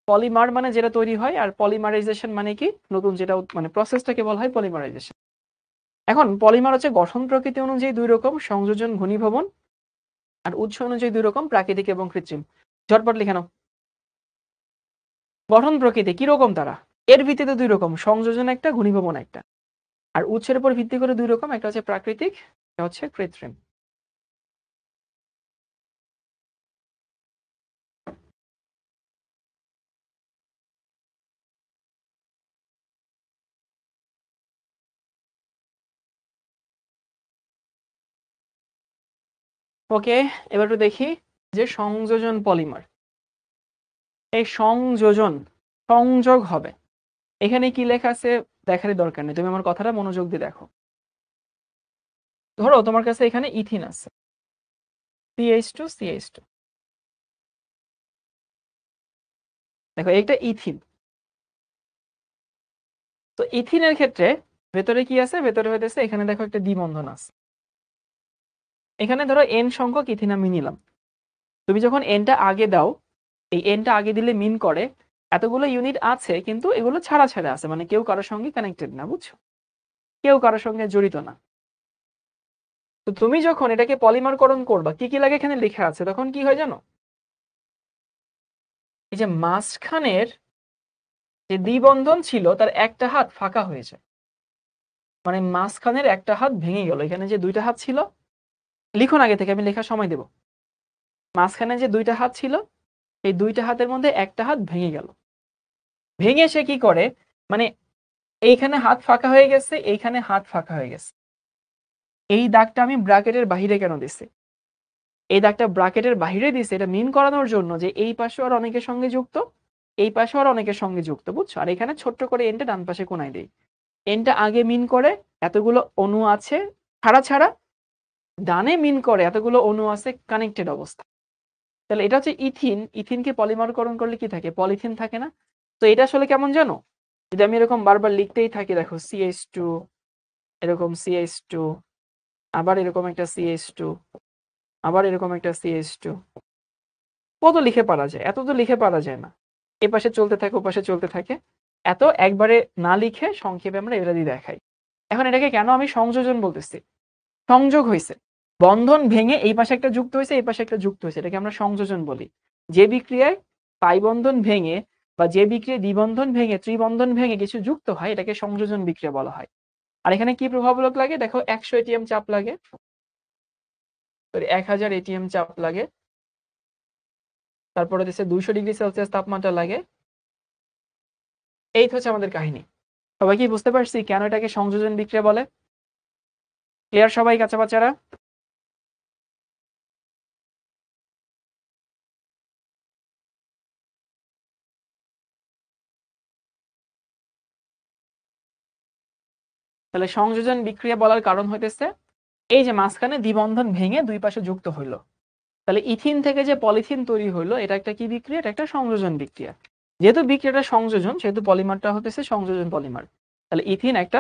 পলিমার মানে যেটা তৈরি হয়, আর পলিমারাইজেশন মানে কি নতুন যেটা মানে প্রসেসটাকে বলা হয় পলিমারাইজেশন। এখন পলিমার হচ্ছে গঠন প্রকৃতি অনুযায়ী দুই রকম, সংযোজন ঘনীভবন, আর উৎস অনুযায়ী দুই রকম, প্রাকৃতিক এবং কৃত্রিম। ঝটপট লিখে নাও। গঠন প্রকৃতি কি রকম তারা? এর ভিত্তিতে দুই রকম, সংযোজন একটা, ঘনীভবন একটা। আর উৎসের উপর ভিত্তি করে দুই রকম, একটা হচ্ছে প্রাকৃতিক, একটা হচ্ছে কৃত্রিম। ওকে, এবার একটু দেখি যে সংযোজন পলিমার। এই সংযোজন, সংযোগ হবে, এখানে কি লেখা আছে দেখারই দরকার নেই, তুমি আমার কথাটা মনোযোগ দিয়ে দেখো। ধরো তোমার কাছে এখানে ইথিন আছে, CH2 CH2। দেখো এটা ইথিন। তো ইথিনের ক্ষেত্রে ভেতরে কি আছে, ভেতরে হইতেছে এখানে দেখো একটা দ্বিবন্ধন আছে। এখানে ধরো এন সংখ্যক ইথিন আমি নিলাম। তুমি যখন এনটা আগে দাও, এই এনটা আগে দিলে মিন করে এতগুলো ইউনিট আছে কিন্তু এগুলো ছাড়া ছাড়া আছে, মানে কেউ কারোর সঙ্গে কানেক্টেড না, বুঝছো, কেউ কারোর সঙ্গে জড়িত না। তো তুমি যখন এটাকে পলিমারকরণ করবা কি কি লাগে এখানে লেখা আছে, তখন কি হয় জানো, এই যে মাঝখানের যে দ্বিবন্ধন ছিল তার একটা হাত ফাঁকা হয়ে যায়, মানে মাঝখানের একটা হাত ভেঙে গেল। এখানে যে দুইটা হাত ছিল, লিখুন আগে থেকে, আমি লেখার সময় দেব। মাঝখানে যে দুইটা হাত ছিল এই দুইটা হাতের মধ্যে একটা হাত ভেঙে গেল। ভেঙে সে কি করে, মানে এইখানে হাত ফাঁকা হয়ে গেছে, এইখানে হাত ফাঁকা হয়ে গেছে। এই দাগটা আমি ব্র্যাকেটের বাহিরে কেন দিছি, এই দাগটা ব্র্যাকেটের বাহিরে দিছে এটা মিন করানোর জন্য যে এই পাশে আর অনেকের সঙ্গে যুক্ত, এই পাশে আর অনেকের সঙ্গে যুক্ত, বুঝছো। আর এখানে ছোট্ট করে এনটা ডান পাশে কোনায় দেই। এনটা আগে মিন করে এতগুলো অণু আছে ছাড়া ছাড়া, ডানে মিন করে এতগুলো অণু আছে কানেক্টেড অবস্থা। তাহলে এটা হচ্ছে ইথিন। ইথিনকে পলিমারকরণ করলে কি থাকে, পলিথিন থাকে না। তো এটা আসলে কেমন জানো, যদি আমি এরকম বারবার লিখতেই থাকি, দেখো CH2, এরকম CH2, আবার এরকম একটা CH2, আবার এরকম একটা CH2, কত লিখে পারা যায়, এত তো লিখে পারা যায় না। এ পাশে চলতে থাকে ও পাশে চলতে থাকে, এত একবারে না লিখে সংক্ষেপে আমরা এটা দিয়ে দেখাই। এখন এটাকে কেন আমি সংযোজন বলতেছি, সংযোগ হয়েছে, বন্ধন ভেঙে এই পাশে একটা যুক্ত হয়েছে এই পাশে একটা যুক্ত হয়েছে, এটাকে আমরা সংযোজন বলি। যে বিক্রিয়ায় পাই বন্ধন ভেঙে বা যে বিক্রিয়ায় দ্বিবন্ধন ভেঙে ত্রিবন্ধন ভেঙে কিছু যুক্ত হয় এটাকে সংযোজন বিক্রিয়া বলা হয়। আর এখানে কি প্রভাবক লাগে, দেখো 100 ATM চাপ লাগে, 1000 ATM চাপ লাগে, তারপরে হচ্ছে 200 ডিগ্রি সেলসিয়াস তাপমাত্রা লাগে। এই হচ্ছে আমাদের কাহিনী। সবাই কি বুঝতে পারছি কেন এটাকে সংযোজন বিক্রিয়া বলে? ক্লিয়ার সবাই কাঁচা বাচ্চারা? তাহলে সংযোজন বিক্রিয়া বলার কারণ হইতেছে এই যে মাঝখানে দ্বিবন্ধন ভেঙে দুই পাশে যুক্ত হইলো। তাহলে ইথিন থেকে যে পলিথিন তৈরি হইলো এটা একটা কি বিক্রিয়া, এটা একটা সংযোজন বিক্রিয়া। যেহেতু বিক্রিয়াটা সংযোজন সেহেতু পলিমারটা হতেছে সংযোজন পলিমার। তাহলে ইথিন একটা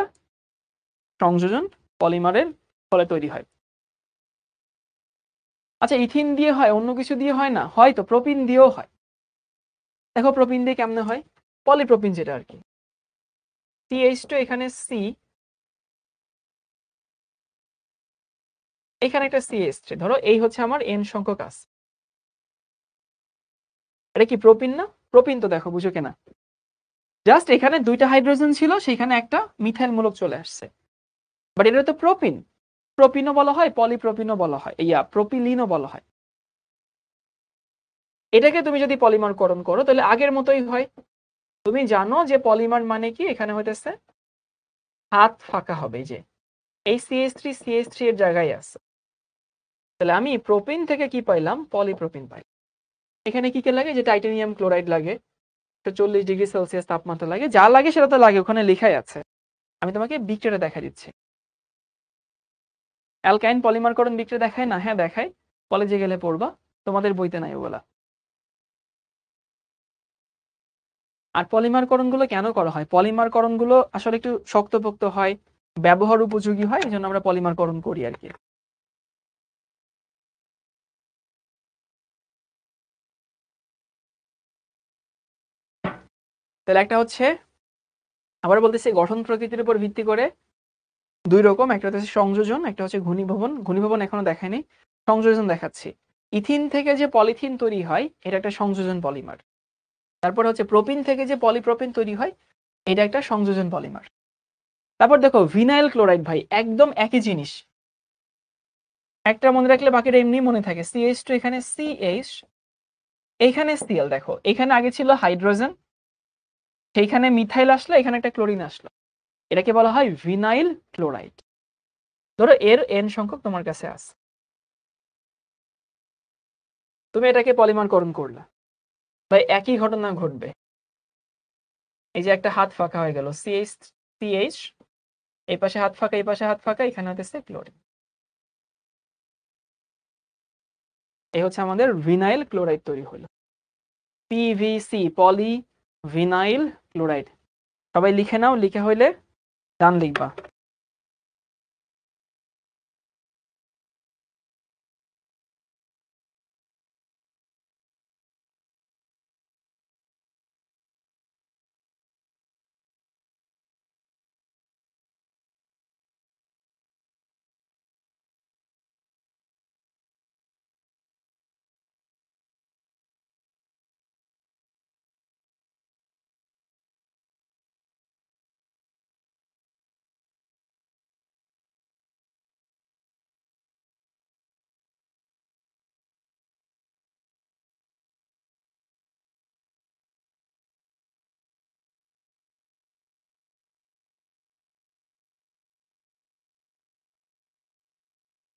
সংযোজন পলিমারের ফলে তৈরি হয়। আচ্ছা ইথিন দিয়ে হয়, অন্য কিছু দিয়ে হয় না? হয়তো প্রোপিন দিয়েও হয়। দেখো প্রোপিন দিয়ে কেমনে হয়, পলিপ্রোপিন যেটা আর কি, CH2 এখানে C, এখানে একটা CH3, ধরো এই হচ্ছে আমার N সংখ্যক আছে। এটা কি প্রোপিন না? প্রোপিন তো দেখো বুঝো কিনা, জাস্ট এখানে দুইটা হাইড্রোজেন ছিল সেখানে একটা মিথাইল মূলক চলে আসছে, বাট এটা তো প্রোপিন। প্রোপিনও বলা হয় পলিপ্রোপিনও বলা হয়, প্রোপিলিনও বলা হয়। এটাকে তুমি যদি পলিমারকরণ করো তাহলে আগের মতোই হয়। তুমি জানো যে পলিমার মানে কি, এখানে হইতেছে হাত ফাঁকা হবে, যে এই CH3 এর জায়গায় আছে। তাহলে আমি প্রোপিন থেকে কি পাইলাম, পলিপ্রোপিন পাই। এখানে কি কি লাগে, যে টাইটানিয়াম ক্লোরাইড লাগে, 40 ডিগ্রি সেলসিয়াস তাপমাত্রা লাগে, যা লাগে সেটা তো লাগে, ওখানে লেখাই আছে। আমি তোমাকে বিক্রিয়াটা দেখা দিচ্ছি। অ্যালকাইন পলিমারকরণ বিক্রিয়া দেখায় না? হ্যাঁ দেখায়, কলেজে গেলে পড়বা, তোমাদের বইতে নাই ওগুলা। আর পলিমারকরণগুলো কেন করা হয়, পলিমারকরণগুলো আসলে একটু শক্তপোক্ত হয়, ব্যবহার উপযোগী হয়, এই জন্য আমরা পলিমারকরণ করি আর কি। তাহলে একটা হচ্ছে, আবার বলতেছি, গঠন প্রকৃতির উপর ভিত্তি করে দুই রকম, একটা হচ্ছে সংযোজন, একটা হচ্ছে ঘনীভবন। ঘনীভবন এখনো দেখায়নি, সংযোজন দেখাচ্ছি। ইথিন থেকে যে পলিথিন তৈরি হয় এটা একটা সংযোজন পলিমার। তারপর হচ্ছে প্রোপিন থেকে যে পলিপ্রোপিন তৈরি হয় এটা একটা সংযোজন পলিমার। তারপর দেখো ভিনাইল ক্লোরাইড, ভাই একদম একই জিনিস, একটা মনে রাখলে বাকিটা এমনি মনে থাকে। CH2 এখানে CH, এইখানে Cl, দেখো এখানে আগে ছিল হাইড্রোজেন, সেইখানে মিথাইল আসলো, এখানে একটা ক্লোরিন আসলো, এটাকে বলা হয় ভিনাইল ক্লোরাইড। ধরো এর N সংখ্যক তোমার কাছে আছে, তুমি এটাকে পলিমারকরণ করলা, ভাই একই ঘটনা ঘটবে। এই যে একটা হাত ফাঁকা হয়ে গেল, CH, এই পাশে হাত ফাঁকা এই পাশে হাত ফাঁকা, এখানে হতেছে ক্লোরিন। এই হচ্ছে আমাদের ভিনাইল ক্লোরাইড তৈরি হলো। PVC, পলি ভিনাইল ক্লোরাইড। সবাই লিখে নাও, লিখে হইলে ডান লিখবা।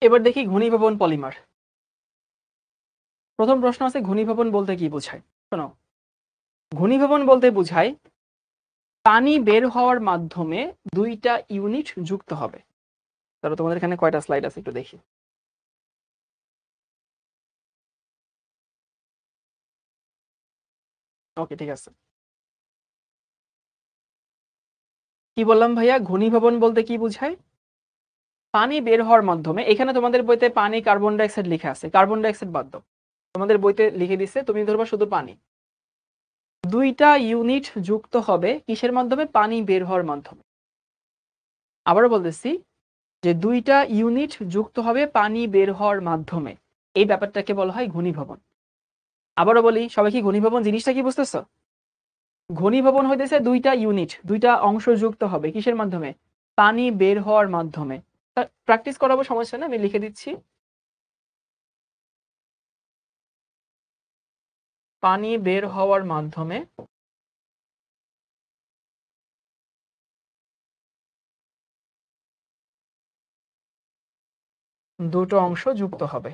এবার দেখি ঘনীভবন পলিমার। প্রথম প্রশ্ন আছে ঘনীভবন বলতে কি বোঝায়। শোনো, ঘনীভবন বলতে বোঝায় পানি বের হওয়ার মাধ্যমে দুইটা ইউনিট যুক্ত হবে। তাহলে তোমাদের এখানে কয়টা স্লাইড আছে একটু দেখি। ওকে, ঠিক আছে। কি বললাম ভাইয়া, ঘনীভবন বলতে কি বোঝায়? পানি বের হওয়ার মাধ্যমে, এখানে তোমাদের বইতে পানি কার্বন ডাইঅক্সাইড লেখা আছে, কার্বন ডাইঅক্সাইড বাদ দাও, তোমাদের বইতে লিখে দিছে, তুমি ধরবা শুধু পানি। দুইটা ইউনিট যুক্ত হবে কিসের মাধ্যমে? পানি বের হওয়ার মাধ্যমে। আবারও বলতেছি যে দুইটা ইউনিট যুক্ত হবে পানি বের হওয়ার মাধ্যমে, এই ব্যাপারটাকে বলা হয় ঘনীভবন। আবারও বলি, সবাই কি ঘনীভবন জিনিসটা কি বুঝতেছ? ঘনীভবন হইতেছে দুইটা ইউনিট, দুইটা অংশ যুক্ত হবে কিসের মাধ্যমে? পানি বের হওয়ার মাধ্যমে। প্র্যাকটিস করাবো, সমস্যা না, আমি লিখে দিচ্ছি। পানি বের হওয়ার মাধ্যমে দুটো অংশ যুক্ত হবে,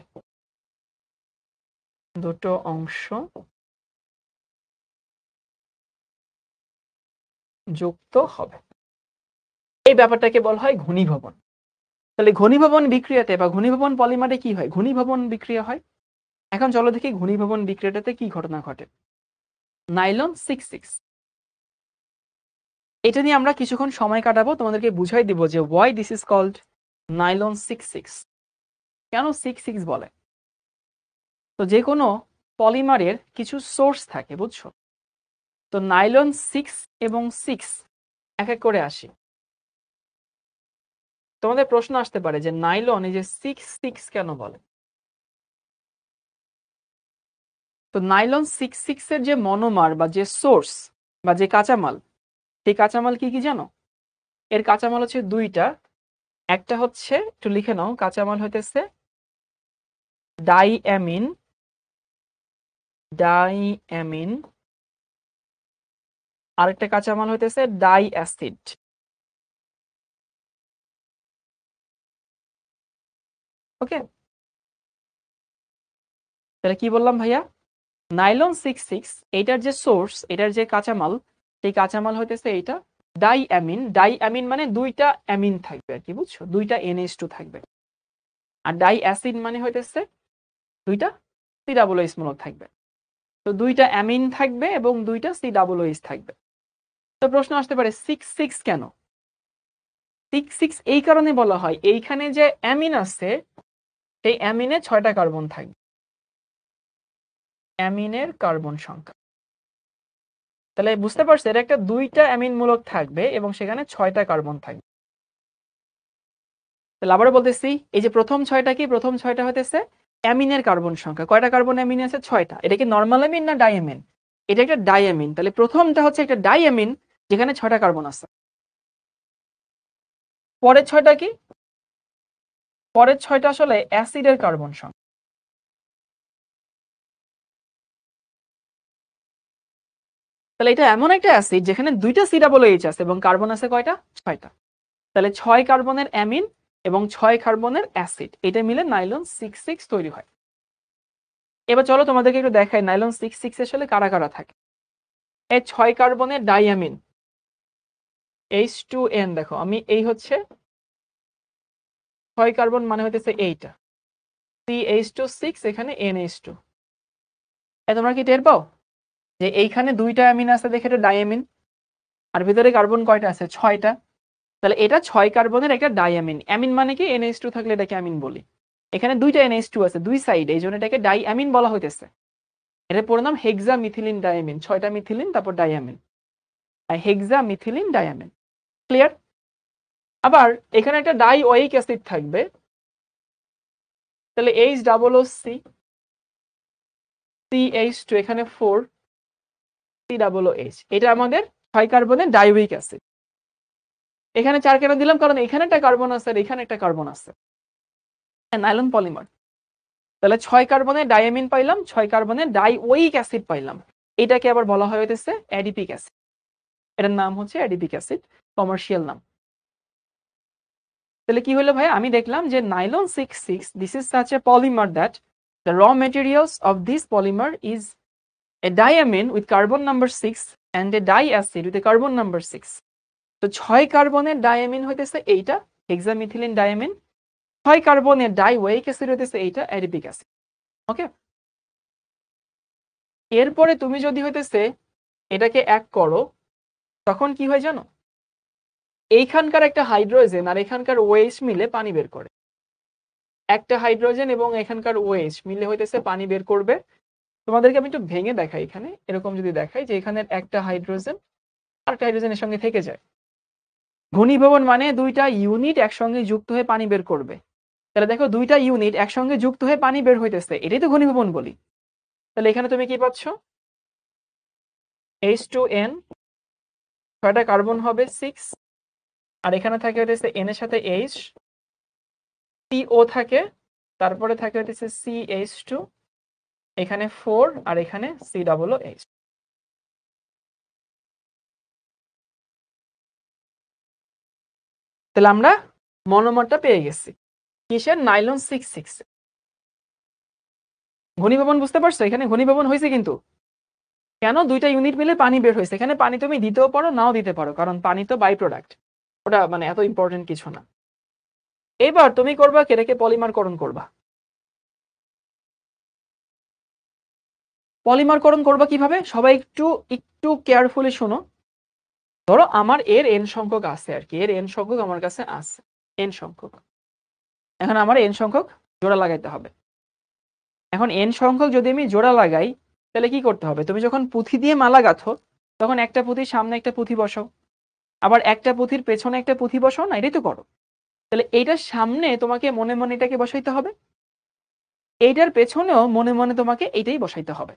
দুটো অংশ যুক্ত হবে, এই ব্যাপারটাকে বলা হয় ঘনীভবন। তাহলে ঘনীভবন বিক্রিয়াতে বা ঘনীভবন পলিমারে কি হয়? ঘনীভবন বিক্রিয়া হয়। এখন চলো দেখি ঘনীভবন বিক্রিয়াটাতে কি ঘটনা ঘটে। নাইলন 66, এটা নিয়ে আমরা কিছুক্ষণ সময় কাটাবো, তোমাদেরকে বুঝাই দিব যে why this is called nylon 66, কেন 66 বলে। তো যে কোনো পলিমারের কিছু সোর্স থাকে, বুঝছো? তো নাইলন 6 এবং 6 এক এক করে আসি। তোমাদের প্রশ্ন আসতে পারে যে নাইলন এই যে 66 কেন বলে। তো নাইলন 66 এর যে মনোমার বা যে সোর্স বা যে কাঁচামাল, সেই কাঁচামাল কি কি জানো? এর কাঁচামাল হচ্ছে দুইটা। একটা হচ্ছে, একটু লিখে নাও, কাঁচামাল হইতেছে ডাইঅ্যামিন, ডাইঅ্যামিন, আরেকটা কাঁচামাল হইতেছে ডাই অ্যাসিড। ওকে, তাহলে কি বললাম ভাইয়া? নাইলন 66 এটার যে সোর্স, এটার যে কাঁচামাল, সেই কাঁচামাল হইতেছে এইটা ডাইঅ্যামিন। ডাইঅ্যামিন মানে দুইটা অ্যামিন থাকবে আর কি, বুঝছো? দুইটা NH2 থাকবে। আর ডাই অ্যাসিড মানে হইতেছে দুইটা COOH মূলক থাকবে। তো দুইটা অ্যামিন থাকবে এবং দুইটা COOH থাকবে। তো প্রশ্ন আসতে পারে 66 কেন? 66 এই কারণে বলা হয়, এইখানে যে অ্যামিন আছে সেই অ্যামিনে 6টা কার্বন থাকবে, অ্যামিনের কার্বন সংখ্যা। তাহলে বুঝতে পারছো, এটা একটা দুইটা অ্যামিন মূলক থাকবে এবং সেখানে 6টা কার্বন থাকবে। তাহলে আবারও বলতেছি, এই যে প্রথম 6টা কি? প্রথম 6টা হতেছে অ্যামিনের কার্বন সংখ্যা। কয়টা কার্বন অ্যামিন আছে? 6টা। এটা কি নরমাল অ্যামিন না ডাইঅ্যামিন? এটা একটা ডাইঅ্যামিন। তাহলে প্রথমটা হচ্ছে একটা ডাইঅ্যামিন যেখানে 6টা কার্বন আছে। পরের 6টা কি? পরের 6টা আসলে অ্যাসিডের কার্বন সংখ্যা। তাহলে এটা এমন একটা অ্যাসিড যেখানে দুইটা COOH আছে এবং কার্বন আছে কয়টা? 6টা। তাহলে 6 কার্বনের অ্যামিন এবং 6 কার্বনের অ্যাসিড, এটা মিলে নাইলন 66 তৈরি হয়। এবার চলো তোমাদেরকে একটু দেখাই নাইলন 66 আসলে কারা কারা থাকে। এই 6 কার্বনের ডাইঅ্যামিন H2N, দেখো আমি এই হচ্ছে 6 কার্বন মানে হইতেছে এইটা CH2 6, এখানে NH2। তোমরা কি টের পাও? যে এইখানে 2টা অ্যামিন আছে দেখে এটা ডাইঅ্যামিন, আর ভিতরে কার্বন কয়টা আছে? 6টা। তাহলে এটা 6 কার্বনের একটা ডাইঅ্যামিন। অ্যামিন মানে কি? NH2 থাকলে এটাকে অ্যামিন বলি। এখানে 2টা NH2 আছে দুই সাইডে, এইজন্য এটাকে ডাইঅ্যামিন বলা হইতেছে। এটার পুরো নাম হেক্সামিথিলিন ডাইঅ্যামিন। 6টা মিথিলিন তারপর ডাইঅ্যামিন, আর হেক্সামিথিলিন ডাইঅ্যামিন। ক্লিয়ার? আবার এখানে একটা ডাইওয়িক অ্যাসিড থাকবে, তাহলে HOOC CH2, এখানে 4 COOH। এটা আমাদের 6 কার্বনের ডাইওয়িক অ্যাসিড। এখানে 4 কেন দিলাম? কারণ এখানে একটা কার্বন আছে আর এখানে একটা কার্বন আছে, নাইলন পলিমার। তাহলে 6 কার্বনের ডাইঅ্যামিন পাইলাম, 6 কার্বনের ডাইওয়িক অ্যাসিড পাইলাম। এটাকে আবার বলা হয় হইতেছে অ্যাডিপিক অ্যাসিড। এটার নাম হচ্ছে অ্যাডিপিক অ্যাসিড, কমার্শিয়াল নাম। তাহলে কি হলো ভাই? আমি দেখলাম যে nylon 66 this is such a polymer that the র materials of this polymer is a diamine with carbon number 6 and a diacid with a carbon number 6. তো 6 কার্বনের ডায়ামিন হইতেছে এইটা হেক্সামিথিলিন ডায়ামিন, 6 কার্বনের ডাইওয়িক অ্যাসিড হইতেছে এইটা অ্যাডিপিক অ্যাসিড। ওকে, এরপরে তুমি যদি হইতেছে এটাকে এক করো, তখন কি হয় জানো? এইখানকার একটা হাইড্রোজেন আর এখানকার OH মিলে পানি বের করে। একটা হাইড্রোজেন এবং এখানকার OH মিলে হইতেছে পানি বের করবে। তোমাদেরকে আমি একটু ভেঙে দেখাই। এখানে এরকম যদি দেখাই যে এখানে একটা হাইড্রোজেন আর একটা হাইড্রোজেনের সঙ্গে থেকে যায়, ঘনীভবন মানে 2টা ইউনিট একসঙ্গে যুক্ত হয়ে পানি বের করবে। তাহলে দেখো 2টা ইউনিট একসঙ্গে যুক্ত হয়ে পানি বের হইতেছে, এটাই তো ঘনীভবন বলি। তাহলে এখানে তুমি কি পাচ্ছ? H2N, 6টা কার্বন হবে 6, আর এখানে থাকে হইতেছে N এর সাথে H, CO থাকে, তারপরে থাকে হইতেছে CH2, এখানে 4 আর এখানে COOH। তাহলে আমরা মনোমারটা পেয়ে গেছি কিসের? নাইলন 66। ঘনীভবন বুঝতে পারছো? এখানে ঘনীভবন হয়েছে কিন্তু কেন? 2টা ইউনিট মিলে পানি বের হয়েছে। এখানে পানি তুমি দিতেও পারো নাও দিতে পারো, কারণ পানি তো বাই প্রোডাক্ট, ওটা মানে এত ইম্পর্টেন্ট কিছু না। এবার তুমি করবা এটাকে পলিমারকরণ করবা। পলিমারকরণ করবা কিভাবে? সবাই একটু একটু কেয়ারফুলি শোনো। ধরো আমার এর n সংখ্যক আছে আর কি, এর n সংখ্যক আমার কাছে আছে, n সংখ্যক। এখন আমার n সংখ্যক জোড়া লাগাইতে হবে। এখন n সংখ্যক যদি আমি জোড়া লাগাই, তাহলে কি করতে হবে? তুমি যখন পুঁথি দিয়ে মালা গাঁথো, তখন একটা পুঁথির সামনে একটা পুঁথি বসাও, আবার একটা পুঁথির পেছনে একটা পুঁথি বসাও না, এটাই তো করো। তাহলে এইটার সামনে তোমাকে মনে মনে এটাকে বসাইতে হবে, এইটার পেছনেও মনে মনে তোমাকে এইটাই বসাইতে হবে।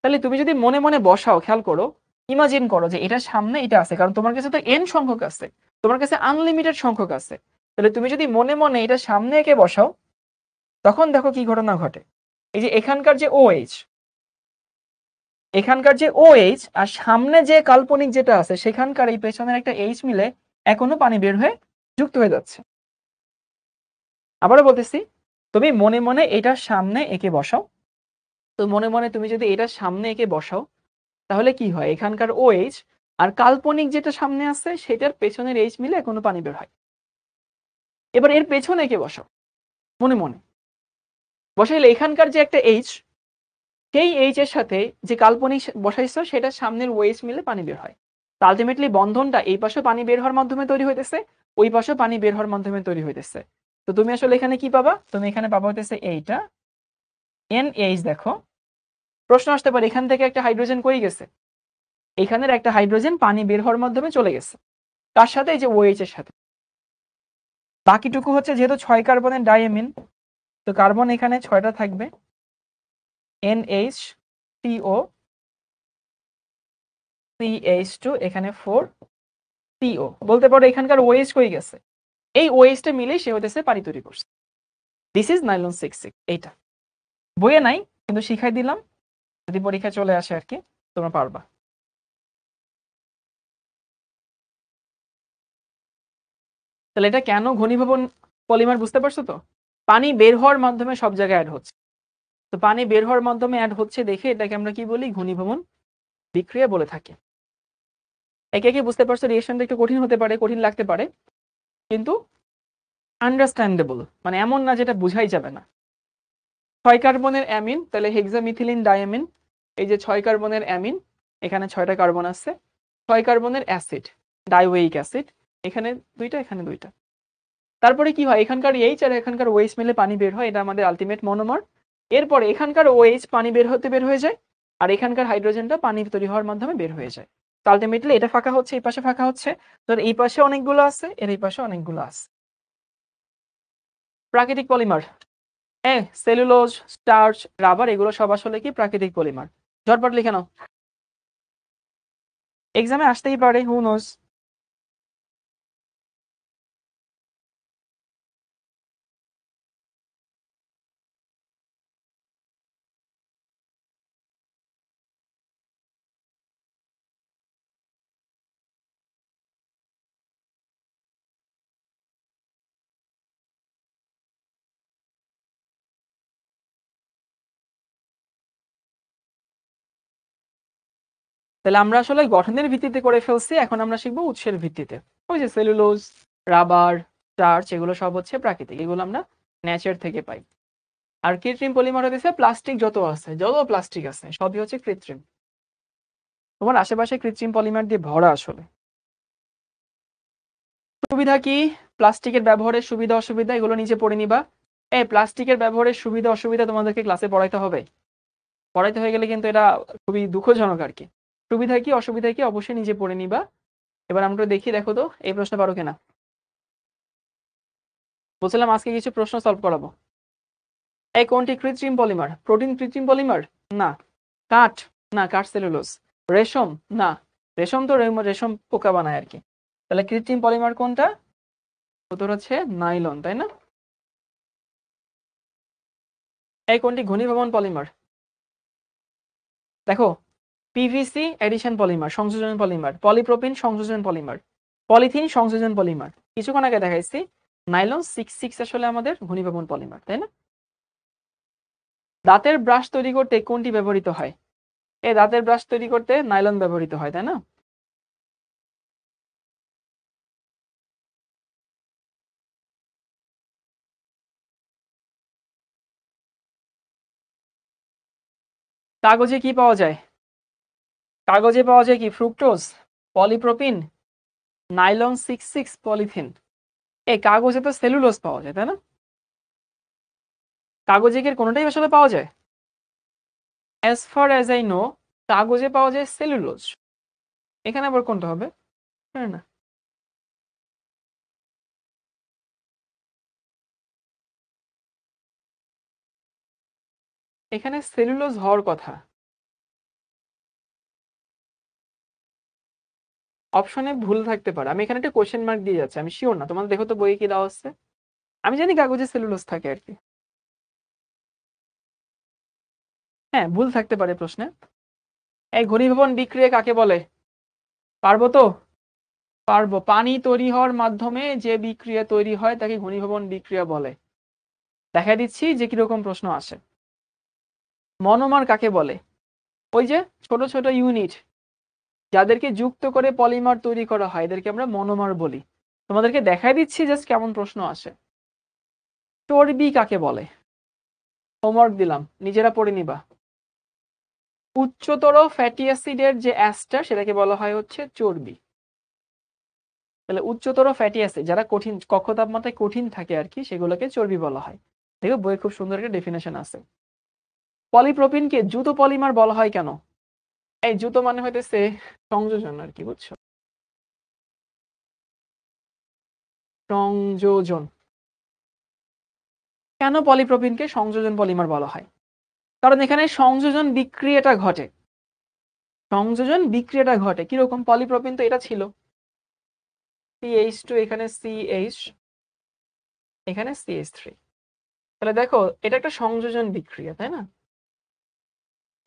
তাহলে তুমি যদি মনে মনে বসাও, খেয়াল করো, ইমাজিন করো যে এটার সামনে এটা আছে, কারণ তোমার কাছে তো n সংখ্যক আছে, তোমার কাছে আনলিমিটেড সংখ্যক আছে। তাহলে তুমি যদি মনে মনে এটার সামনে একে বসাও, তখন দেখো কি ঘটনা ঘটে। এই যে এখানকার যে OH, এখানকার যে OH আর সামনে যে কাল্পনিক যেটা আছে সেখানকার এই পেছনের একটা H মিলে এখনো পানি বের হয়ে যুক্ত হয়ে যাচ্ছে। আবারও বলতেছি, তুমি মনে মনে এটার সামনে একে বসাও। তো মনে মনে তুমি যদি এটার সামনে একে বসাও, তাহলে কি হয়? এখানকার OH আর কাল্পনিক যেটা সামনে আছে সেটার পেছনের H মিলে এখনো পানি বের হয়। এবার এর পেছনে একে বসাও মনে মনে, বসাইলে এখানকার যে একটা H, সেই H এর সাথে যে কাল্পনিক বসাইছো সেটার সামনের OH মিলে পানি বের হয়। আলটিমেটলি বন্ধনটা এই পাশে পানি বের হওয়ার মাধ্যমে তৈরি হইতেছে, ওই পাশে পানি বের হওয়ার মাধ্যমে তৈরি হইতেছে। তো তুমি আসলে এখানে কি পাবা? তুমি এখানে পাবা হইতেছে এইটা NH। দেখো প্রশ্ন আসতে পারে এখান থেকে একটা হাইড্রোজেন কই গেছে? এখানের একটা হাইড্রোজেন পানি বের হওয়ার মাধ্যমে চলে গেছে, তার সাথে এই যে OH এর সাথে। বাকিটুকু হচ্ছে যেহেতু 6 কার্বনের ডাইঅ্যামিন, তো কার্বন এখানে 6টা থাকবে, NH, CO, CH2, এখানে 4 CO। বলতে পারো এখানকার OH কই গেছে? এই OH টা মিলেই সে হইতেছে পানি তৈরি করছে। This is nylon 66। এইটা বইয়ে নাই, কিন্তু শিখাই দিলাম, যদি পরীক্ষায় চলে আসে আর কি, তোমরা পারবা। তাহলে এটা কেন ঘনীভবন পলিমার বুঝতে পারছো তো? পানি বের হওয়ার মাধ্যমে সব জায়গায় অ্যাড হচ্ছে। তো পানি বের হওয়ার মাধ্যমে অ্যাড হচ্ছে দেখে এটাকে আমরা কি বলি? ঘনীভবন বিক্রিয়া বলে থাকি। একে একে বুঝতে পারছো? রিয়েকশনটা একটু কঠিন হতে পারে, কঠিন লাগতে পারে, কিন্তু আন্ডারস্ট্যান্ডেবল, মানে এমন না যেটা বুঝাই যাবে না। 6 কার্বনের অ্যামিন, তাহলে হেক্সামিথিলিন ডায়ামিন, এই যে 6 কার্বনের অ্যামিন, এখানে 6টা কার্বন আছে, 6 কার্বনের অ্যাসিড, ডাইওয়েইক অ্যাসিড, এখানে 2টা, এখানে 2টা। তারপরে কি হয়, এখানকার এইচ আর এখানকার ওএইচ মিলে পানি বের হয়, এটা আমাদের আলটিমেট মনোমার। এরপরে এখানকার ওএইচ পানি বের হয়ে যায়, আর এখানকার হাইড্রোজেনটা পানি তৈরি হওয়ার মাধ্যমে বের হয়ে যায়। তো আলটিমেটলি এটা ফাঁকা হচ্ছে, এই পাশে ফাঁকা হচ্ছে, তো এই পাশে অনেকগুলো আছে, এর এই পাশে অনেকগুলো আছে। প্রাকৃতিক পলিমার, সেলুলোজ, স্টার্চ, রাবার, এগুলো সব আসলে কি প্রাকৃতিক পলিমার। ঝটপট লিখে নাও, এক্সামে আসতেই পারে, হু নোজ। তাহলে আমরা আসলে গঠনের ভিত্তিতে করে ফেলছি, এখন আমরা শিখবো উৎসের ভিত্তিতে। ওই যে সেলুলোজ, রাবার, স্টার্চ, এগুলো সব হচ্ছে প্রাকৃতিক, এগুলো আমরা নেচার থেকে পাই। আর কৃত্রিম পলিমার হচ্ছে প্লাস্টিক, যত প্লাস্টিক আছে সবই হচ্ছে কৃত্রিম। তোমার আশেপাশে কৃত্রিম পলিমার দিয়ে ভরা আসলে। সুবিধা কি, প্লাস্টিকের ব্যবহারের সুবিধা অসুবিধা এগুলো নিচে পড়ে নিবা। প্লাস্টিকের ব্যবহারের সুবিধা অসুবিধা তোমাদেরকে ক্লাসে পড়াইতে হবে, পড়াইতে হয়ে গেলে কিন্তু এটা খুবই দুঃখজনক আর কি। সুবিধা কি অসুবিধা কি অবশ্যই নিজে পড়ে নিবা। এবার আমরা দেখি, দেখো তো এই প্রশ্ন পারো কিনা। বলছিলাম আজকে কিছু প্রশ্ন সলভ করাবো। কোনটি কৃত্রিম পলিমার? প্রোটিন কৃত্রিম পলিমার না। কাঠ না, কাঠ সেলুলোজ। রেশম না, রেশম তো রেশম পোকা বানায় আর কি। তাহলে কৃত্রিম পলিমার কোনটা? উত্তর হচ্ছে নাইলন, তাই না? কোনটি ঘনীভবন পলিমার? দেখো, পিভিসি এডিশন পলিমার, সংযোজন পলিমার, পলিপ্রোপিন সংযোজন পলিমার, পলিথিন সংযোজন পলিমার, কিছুক্ষণ আগে দেখাইছি নাইলন 66 আসলে আমাদের ঘনীভবন পলিমার, তাই না? দাঁতের ব্রাশ তৈরি করতে কোনটি ব্যবহৃত হয়? দাঁতের ব্রাশ তৈরি করতে নাইলন ব্যবহৃত হয়, তাই না? কাগজে কি পাওয়া যায়? কাগজে পাওয়া যায় কি? Fructose, polypropene, nylon 66, polythene. কাগজে তো সেলুলোজ পাওয়া যায়, তাই না? কাগজে কি কোনোটাই আসলে পাওয়া যায়? As far as I know, কাগজে পাওয়া যায় সেলুলোজ। এখানে আবার কোনটা হবে? না, এখানে সেলুলোজ হওয়ার কথা। অপশনে ভুল থাকতে পারে, আমি এখানে একটা কোশ্চেন মার্ক দিয়ে যাচ্ছি, আমি শিওর না। তোমাদের দেখো তো বইয়ে কি দেওয়া আছে। আমি জানি কাগজে সেলুলোজ থাকে আর কি। হ্যাঁ, ভুল থাকতে পারে প্রশ্নে। ঘনীভবন বিক্রিয়া কাকে বলে? পারবো তো? পারবো। পানি তৈরি হওয়ার মাধ্যমে যে বিক্রিয়া তৈরি হয় তাকে ঘনীভবন বিক্রিয়া বলে। দেখা দিচ্ছি যে কিরকম প্রশ্ন আসে। মনোমার কাকে বলে? ওই যে ছোট ছোট ইউনিট যাদেরকে যুক্ত করে পলিমার তৈরি করা হয়, এদেরকে আমরা মনোমার বলি। তোমাদেরকে দেখাই দিচ্ছি জাস্ট কেমন প্রশ্ন আসে। চর্বি কাকে বলে? হোমওয়ার্ক দিলাম, নিজেরা পড়ে নিবা। উচ্চতর ফ্যাটি অ্যাসিডের যে অ্যাস্টার সেটাকে বলা হয় হচ্ছে চর্বি। তাহলে উচ্চতর ফ্যাটি অ্যাসিড যারা কঠিন, কক্ষ তাপমাত্রায় কঠিন থাকে আর কি, সেগুলোকে চর্বি বলা হয়। দেখো বইয়ে খুব সুন্দর একটা ডেফিনেশন আছে। পলিপ্রোপিনকে জুতো পলিমার বলা হয় কেন? জুতো মানে হইতেছে সংযোজন আর কি, বুঝছো? সংযোজন। কেন পলিপ্রোপিনকে সংযোজন পলিমার বলা হয়? কারণ এখানে সংযোজন বিক্রিয়াটা ঘটে। সংযোজন বিক্রিয়াটা ঘটে কিরকম? পলিপ্রোপিন তো এটা ছিল CH2, এখানে CH, এখানে CH3। তাহলে দেখো এটা একটা সংযোজন বিক্রিয়া, তাই না?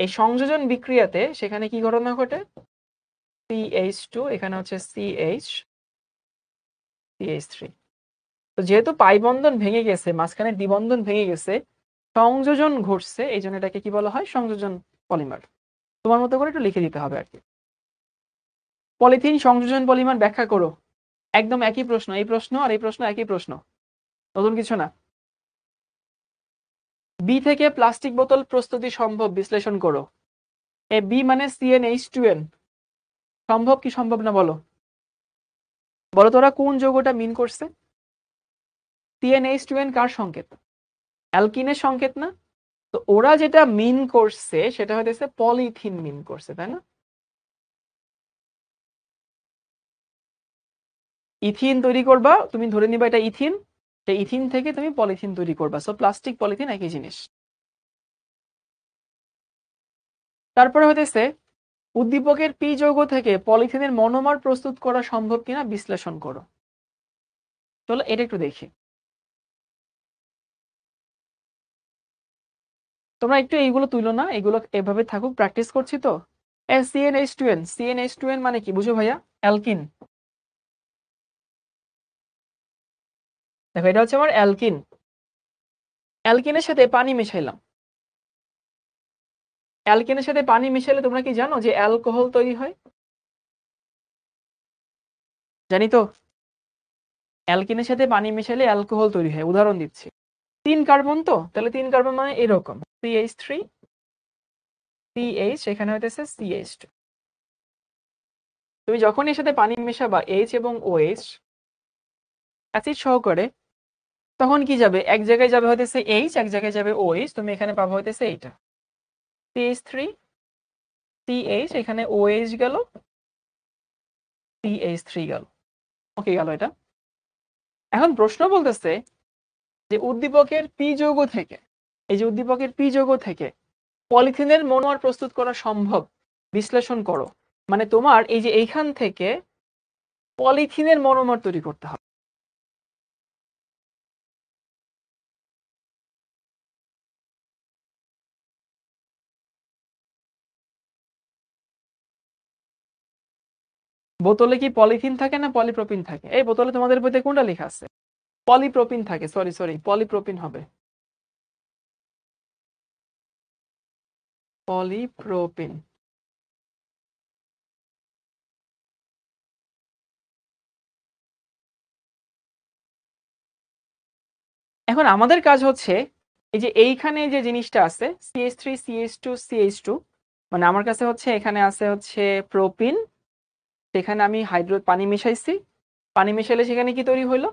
এই সংযোজন বিক্রিয়াতে সেখানে কি ঘটনা ঘটে? CH2, এখানে হচ্ছে CH3। তো যেহেতু পাই বন্ধন ভেঙে গেছে, মাঝখানে দ্বিবন্ধন ভেঙে গেছে, সংযোজন ঘটছে, এই জন্য এটাকে কি বলা হয়? সংযোজন পলিমার। তোমার মতো করে একটু লিখে দিতে হবে আর কি। পলিথিন সংযোজন পলিমার ব্যাখ্যা করো। একদম একই প্রশ্ন, এই প্রশ্ন আর এই প্রশ্ন একই প্রশ্ন, নতুন কিছু না। বি থেকে প্লাস্টিক বোতল প্রস্তুতি সম্ভব, বিশ্লেষণ করো। এ বি মানে CnH2n, সম্ভব কি সম্ভব না বলো? বলো তোরা কোন যৌগটা মিন করছে? CnH2n কার সংকেত? অ্যালকিনের সংকেত না? তো ওরা যেটা মিন করছে সেটা হইতেছে পলিথিন মিন করছে, তাই না? ইথিন তৈরি করবা, তুমি ধরে নিবা এটা ইথিন, সেই ইথিন থেকে তুমি পলিথিন তৈরি করবা। সো প্লাস্টিক পলিথিন একই জিনিস। তারপরে হইতেছে উদ্দীপকের পি যৌগ থেকে পলিথিনের মনোমার প্রস্তুত করা সম্ভব কিনা বিশ্লেষণ করো। চলো এটা একটু দেখি। তোমরা একটু এইগুলো তুইলো না, এগুলো এভাবে থাকুক, প্র্যাকটিস করছি তো। CnH2n, CnH2n মানে কি বুঝো ভাইয়া? অ্যালকিন। দেখো এটা হচ্ছে আমার অ্যালকিন। অ্যালকিনের সাথে পানি মেশাইলাম। অ্যালকিনের সাথে পানি মিশালে তোমরা কি জানো যে অ্যালকোহল তৈরি হয়? জানি তো। অ্যালকিনের সাথে পানি মেশালে অ্যালকোহল তৈরি হয়, উদাহরণ দিচ্ছি। 3 কার্বন, তো তাহলে 3 কার্বন মানে এরকম CH3 CH, এখানে হইতেছে CH2। তুমি যখন এর সাথে পানি মেশাবা H এবং OH অ্যাসিড সহকারে, তখন কি যাবে? এক জায়গায় যাবে হইতেছে H, এক জায়গায় যাবে OH, তুমি এখানে পাবা হইতেছে এইটা CH3 CH, এখানে OH গেল, CH3 গেল। ওকে গেল এটা। এখন প্রশ্ন বলতেছে যে উদ্দীপকের পি যৌগ থেকে, এই যে উদ্দীপকের পি যৌগ থেকে পলিথিনের মনোমার প্রস্তুত করা সম্ভব, বিশ্লেষণ করো। মানে তোমার এই যে এইখান থেকে পলিথিনের মনোমার তৈরি করতে হবে। বোতলে কি পলিথিন থাকে না পলিপ্রোপিন থাকে? এই বোতলে তোমাদের বইতে কোনটা লেখা আছে? পলিপ্রোপিন থাকে, সরি সরি, পলিপ্রোপিন হবে, পলিপ্রোপিন। এখন আমাদের কাজ হচ্ছে এই যে এইখানে যে জিনিসটা আছে CH3 CH2 CH2, মানে আমার কাছে হচ্ছে এখানে আছে হচ্ছে প্রোপিন, সেখানে আমি পানি মিশাইছি, পানি মিশাইলে সেখানে কি তৈরি হলো?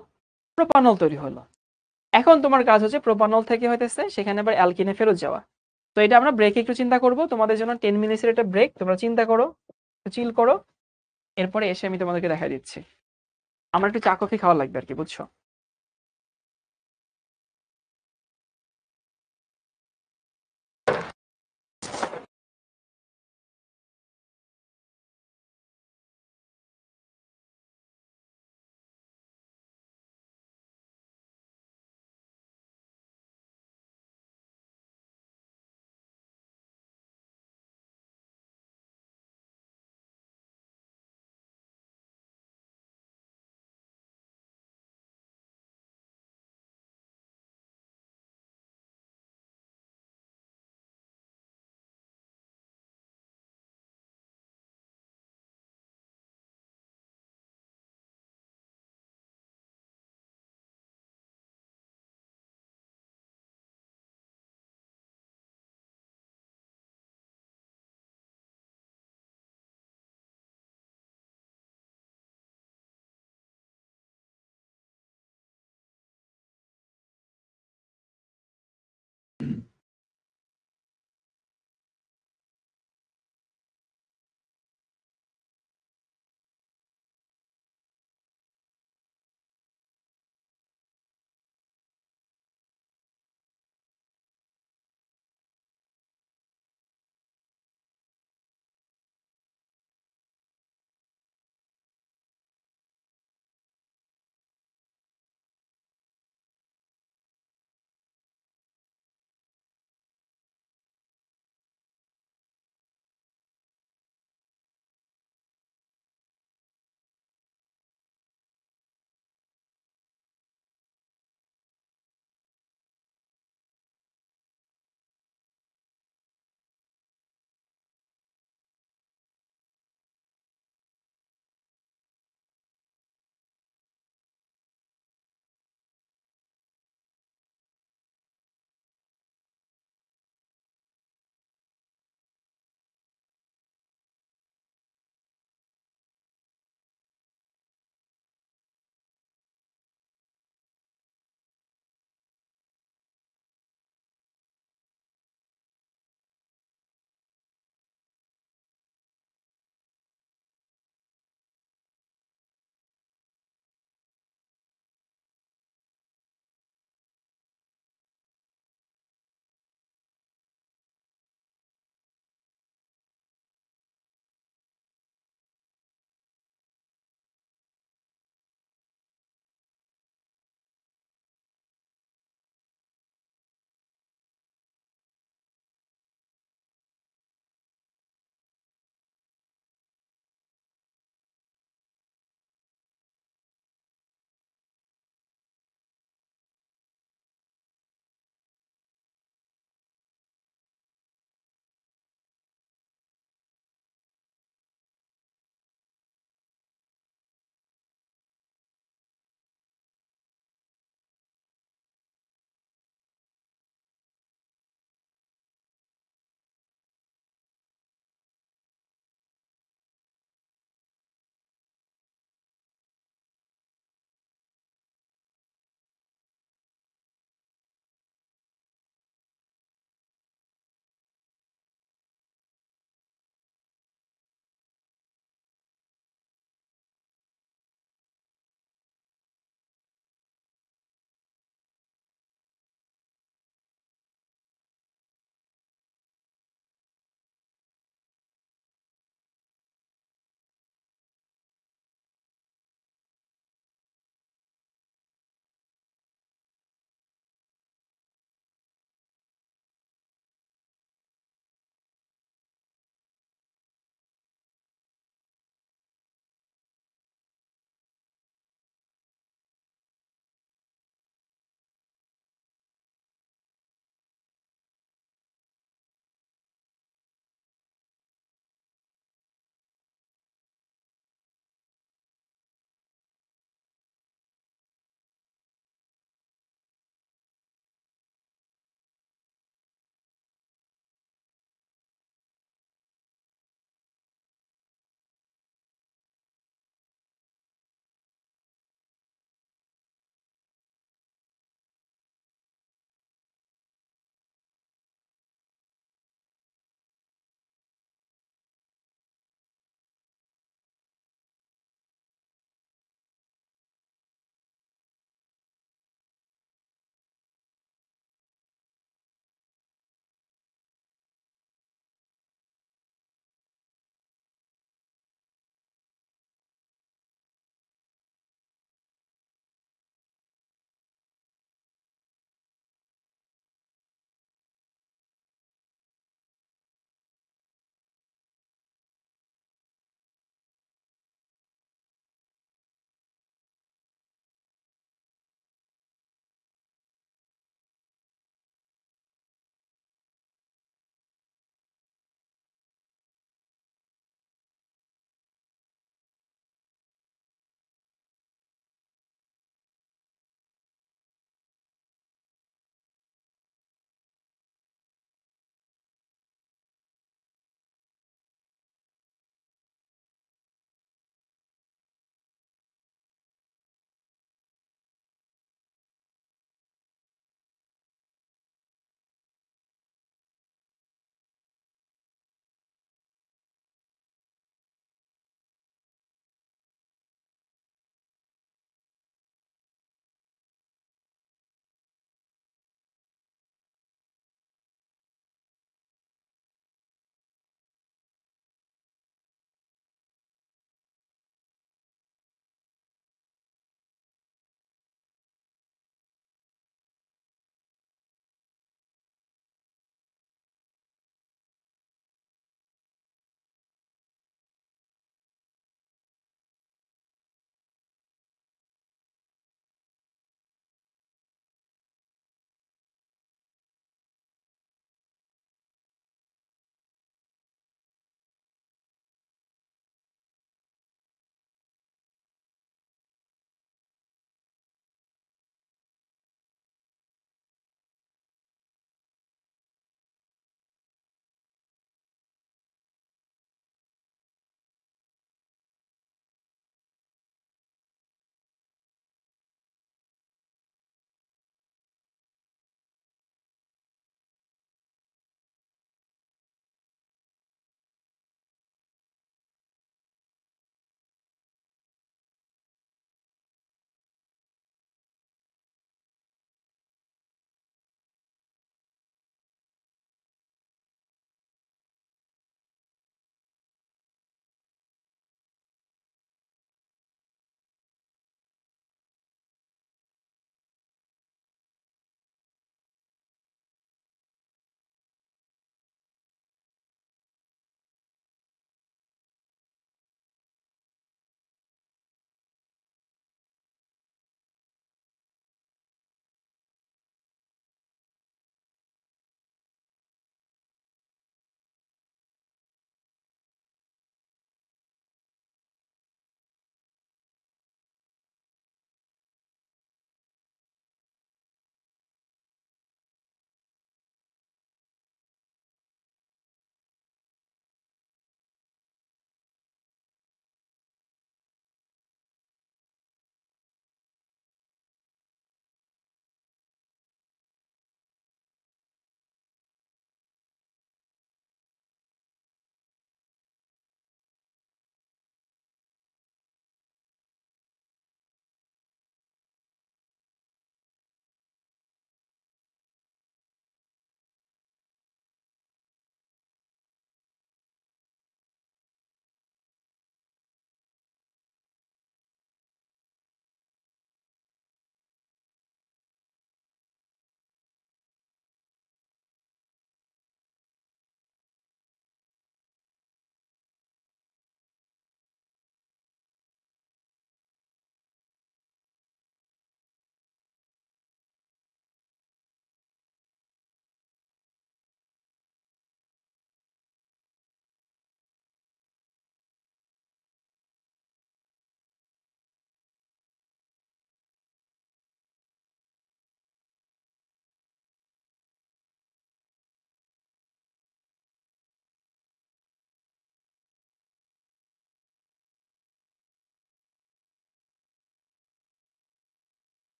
প্রোপানল তৈরি হলো। এখন তোমার কাজ হচ্ছে প্রোপানল থেকে হইতেছে সেখানে আবার অ্যালকিনে ফেরত যাওয়া। তো এটা আমরা ব্রেকে একটু চিন্তা করব, তোমাদের জন্য 10 মিনিটের একটা ব্রেক, তোমরা চিন্তা করো, চিল করো, এরপরে এসে আমি তোমাদেরকে দেখা দিচ্ছি। আমার একটু চা কফি খাওয়া লাগবে আর কি, বুঝছো?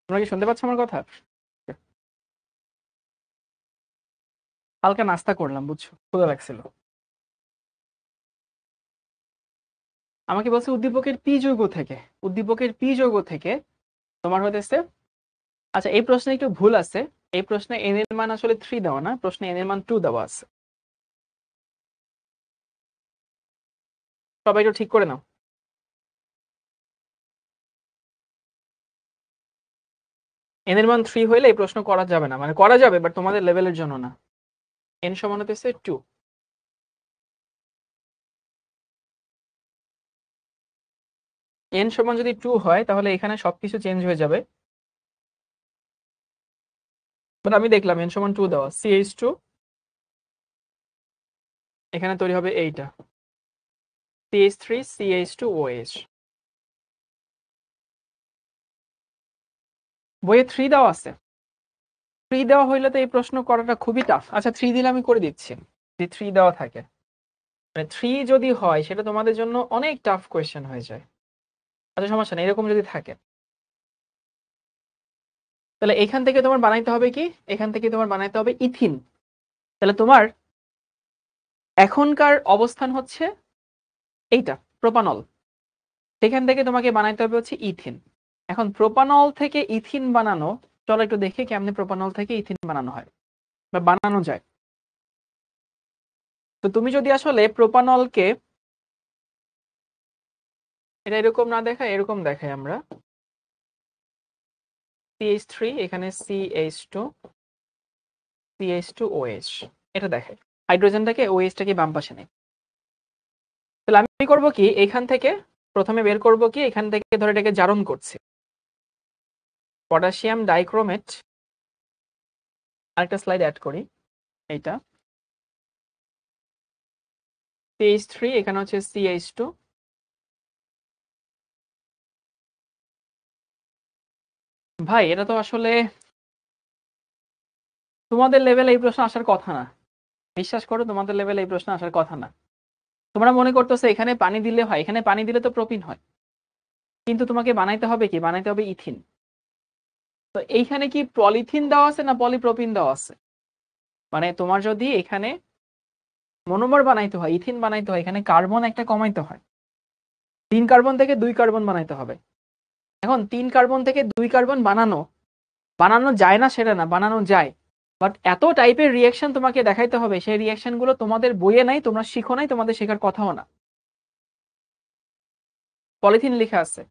তোমরা কি শুনতে পাচ্ছ আমার কথা? হালকা নাস্তা করলাম, বুঝছো, ক্ষুধা লাগছিল। আমাকে বলছে উদ্দীপকের পি যৌগ থেকে, উদ্দীপকের পি যৌগ থেকে তোমার হতেছে, আচ্ছা এই প্রশ্নে একটু ভুল আছে। এই প্রশ্নে এন এর মান আসলে 3 দেওয়া না, প্রশ্নে এন এর মান 2 দেওয়া আছে। সবাই একটু ঠিক করে নাও। এন এর মান 3 হইলে এই প্রশ্ন করা যাবে না, মানে করা যাবে বাট তোমাদের লেভেলের জন্য না। এন সমান হতেছে 2। এন সমান যদি 2 হয় তাহলে এখানে সবকিছু চেঞ্জ হয়ে যাবে। বাট আমি দেখলাম এন সমান 2 দেওয়া, CH2 এখানে তৈরি হবে এইটা, CH3 CH2OH। বইয়ে 3 দেওয়া আছে। 3 দেওয়া হইলে তো এই প্রশ্ন করাটা খুবই টাফ। আচ্ছা 3 দিলে আমি করে দিচ্ছি, যদি 3 দেওয়া থাকে, মানে 3 যদি হয় সেটা তোমাদের জন্য অনেক টাফ কোয়েশ্চেন হয়ে যায়। আচ্ছা সমস্যা নেই, এরকম যদি থাকে তাহলে এখান থেকে তোমার বানাইতে হবে কি, এখান থেকে তোমার বানাইতে হবে ইথিন। তাহলে তোমার এখনকার অবস্থান হচ্ছে এইটা প্রোপানল, সেখান থেকে তোমাকে বানাইতে হবে হচ্ছে ইথিন। এখন প্রোপানল থেকে ইথিন বানানো, চলো একটু দেখি কেমনে প্রোপানল থেকে ইথিন বানানো হয় বা বানানো যায়। তো তুমি যদি আসলে প্রোপানলকে, এটা এরকম না দেখায়, এরকম দেখাই আমরা, CH3 এখানে CH2 CH2OH, এটা দেখায় হাইড্রোজেনটাকে OH-টাকে বাম পাশে নেই। তাহলে আমি করব কি, এখান থেকে প্রথমে বের করব কি, এখান থেকে ধরে এটাকে জারণ করছি, পটাশিয়াম ডাইক্রোমেট। আরেকটা স্লাইড অ্যাড করি, এইটা CH3 এখানে হচ্ছে CH2। ভাই এটা তো আসলে তোমাদের লেভেলে এই প্রশ্ন আসার কথা না, বিশ্বাস করো তোমাদের লেভেলে এই প্রশ্ন আসার কথা না। তোমরা মনে করতেছো এখানে পানি দিলে হয়, এখানে পানি দিলে তো প্রোপিন হয়, কিন্তু তোমাকে বানাইতে হবে কি, বানাইতে হবে ইথিন। তো এইখানে কি পলিথিন দেওয়া আছে না পলিপ্রোপিন দেওয়া আছে? মানে তোমার যদি এখানে মনোমার বানাইতে হয়, ইথিন বানাইতে হয়, এখানে কার্বন একটা কমাইতে হয়, 3 কার্বন থেকে 2 কার্বন বানাইতে হবে। এখন 3 কার্বন থেকে 2 কার্বন বানানো, বানানো যায় না সেটা না, বানানো যায়, বাট এত টাইপের রিয়াকশন তোমাকে দেখাইতে হবে, সেই রিয়াকশন গুলো তোমাদের বইয়ে নাই, তোমরা শিখো নাই, তোমাদের শেখার কথাও না। পলিথিন লেখা আছে।